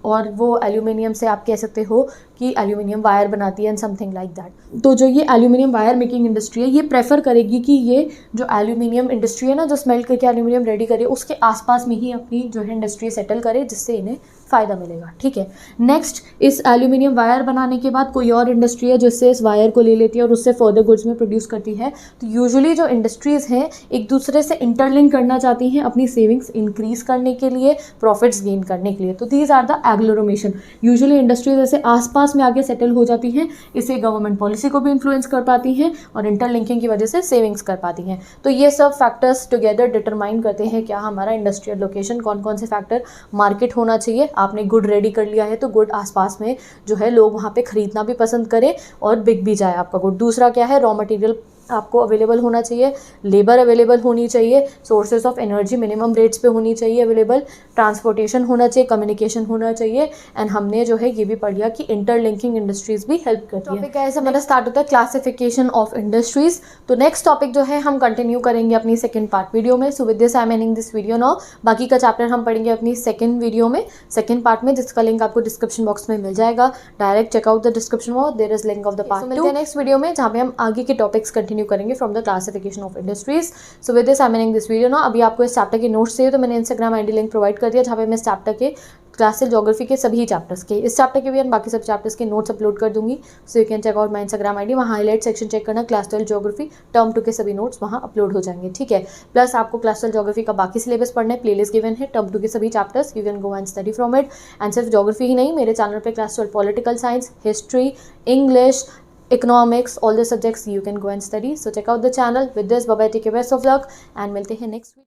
और वो एल्यूमिनियम से आप कह सकते हो कि एल्यूमिनियम वायर बनाती है एंड समथिंग लाइक दैट। तो जो ये एल्यूमिनियम वायर मेकिंग इंडस्ट्री है ये प्रेफर करेगी कि ये जो एल्यूमिनियम इंडस्ट्री है ना, जो स्मेल्ट करके एल्यूमिनियम रेडी करे, उसके आसपास में ही अपनी जो है इंडस्ट्री सेटल करे, जिससे इन्हें फ़ायदा मिलेगा। ठीक है, नेक्स्ट, इस एल्यूमिनियम वायर बनाने के बाद कोई और इंडस्ट्री है जिससे इस वायर को ले लेती है और उससे फर्दर गुड्स में प्रोड्यूस करती है। तो यूजुअली जो इंडस्ट्रीज़ हैं एक दूसरे से इंटरलिंक करना चाहती हैं अपनी सेविंग्स इंक्रीज करने के लिए, प्रॉफिट्स गेन करने के लिए। तो these are the agglomeration. Usually industries ऐसे आसपास में आके सेटल हो जाती हैं, इससे गवर्नमेंट पॉलिसी को भी इन्फ्लुएंस कर पाती हैं और इंटरलिंकिंग की वजह से सेविंग्स कर पाती हैं। तो ये सब फैक्टर्स टुगेदर डिटरमाइन करते हैं क्या हमारा इंडस्ट्रियल लोकेशन, कौन कौन से फैक्टर, मार्केट होना चाहिए। आपने गुड रेडी कर लिया है तो गुड आसपास में जो है लोग वहाँ पे खरीदना भी पसंद करें और बिक भी जाए आपका गुड। दूसरा क्या है, रॉ मटेरियल आपको अवेलेबल होना चाहिए, लेबर अवेलेबल होनी चाहिए, sources of energy minimum rates पे होनी चाहिए अवेलेबल, ट्रांसपोर्टेशन होना चाहिए, कम्युनिकेशन होना चाहिए। एंड हमने जो है ये भी पढ़ लिया कि इंटरलिंकिंग इंडस्ट्रीज भी हेल्प करती है। टॉपिक ऐसे हमारा स्टार्ट होता है क्लासिफिकेशन ऑफ इंडस्ट्रीज। तो नेक्स्ट टॉपिक जो है हम कंटिन्यू करेंगे अपनी सेकंड पार्ट वीडियो में। So with this I am ending this video now. बाकी का चैप्टर हम पढ़ेंगे अपनी सेकंड वीडियो में, सेकंड पार्ट में, जिसका लिंक आपको डिस्क्रिप्शन बॉक्स में मिल जाएगा। Direct check out the description box, there is link of the part 2। Next video में जहाँ पे हम आगे के टॉपिक्स कंटिन्यू करेंगे from the classification of industries. So with this I am ending this video now. अभी आपको इस चैप्टर के नोट्स चाहिए तो मैंने इंस्टाग्राम आईडी लिंक प्रोवाइड कर दिया, जहाँ पे मैं इस चैप्टर के क्लासिकल ज्योग्राफी के सभी चैप्टर्स के, इस चैप्टर के भी और बाकी सब चैप्टर्स के नोट्स अपलोड कर दूंगी। So you can check out my Instagram ID, वहाँ हाईलाइट सेक्शन चेक करना, क्लास 12 ज्योग्राफी टर्म 2 के सभी नोट्स वहाँ अपलोड हो जाएंगे। ठीक है, प्लस आपको क्लास 12 ज्योग्राफी का बाकी सिलेबस पढ़ना है, प्लेलिस्ट गिवन है टर्म 2 के सभी chapters, you can go and study from it. And सिर्फ ज्योग्राफी ही नहीं, मेरे चैनल पर class 12 political science, history, English, economics, all the subjects you can go and study. So check out the channel. With this, bye bye, take care, best of luck and मिलते हैं next week.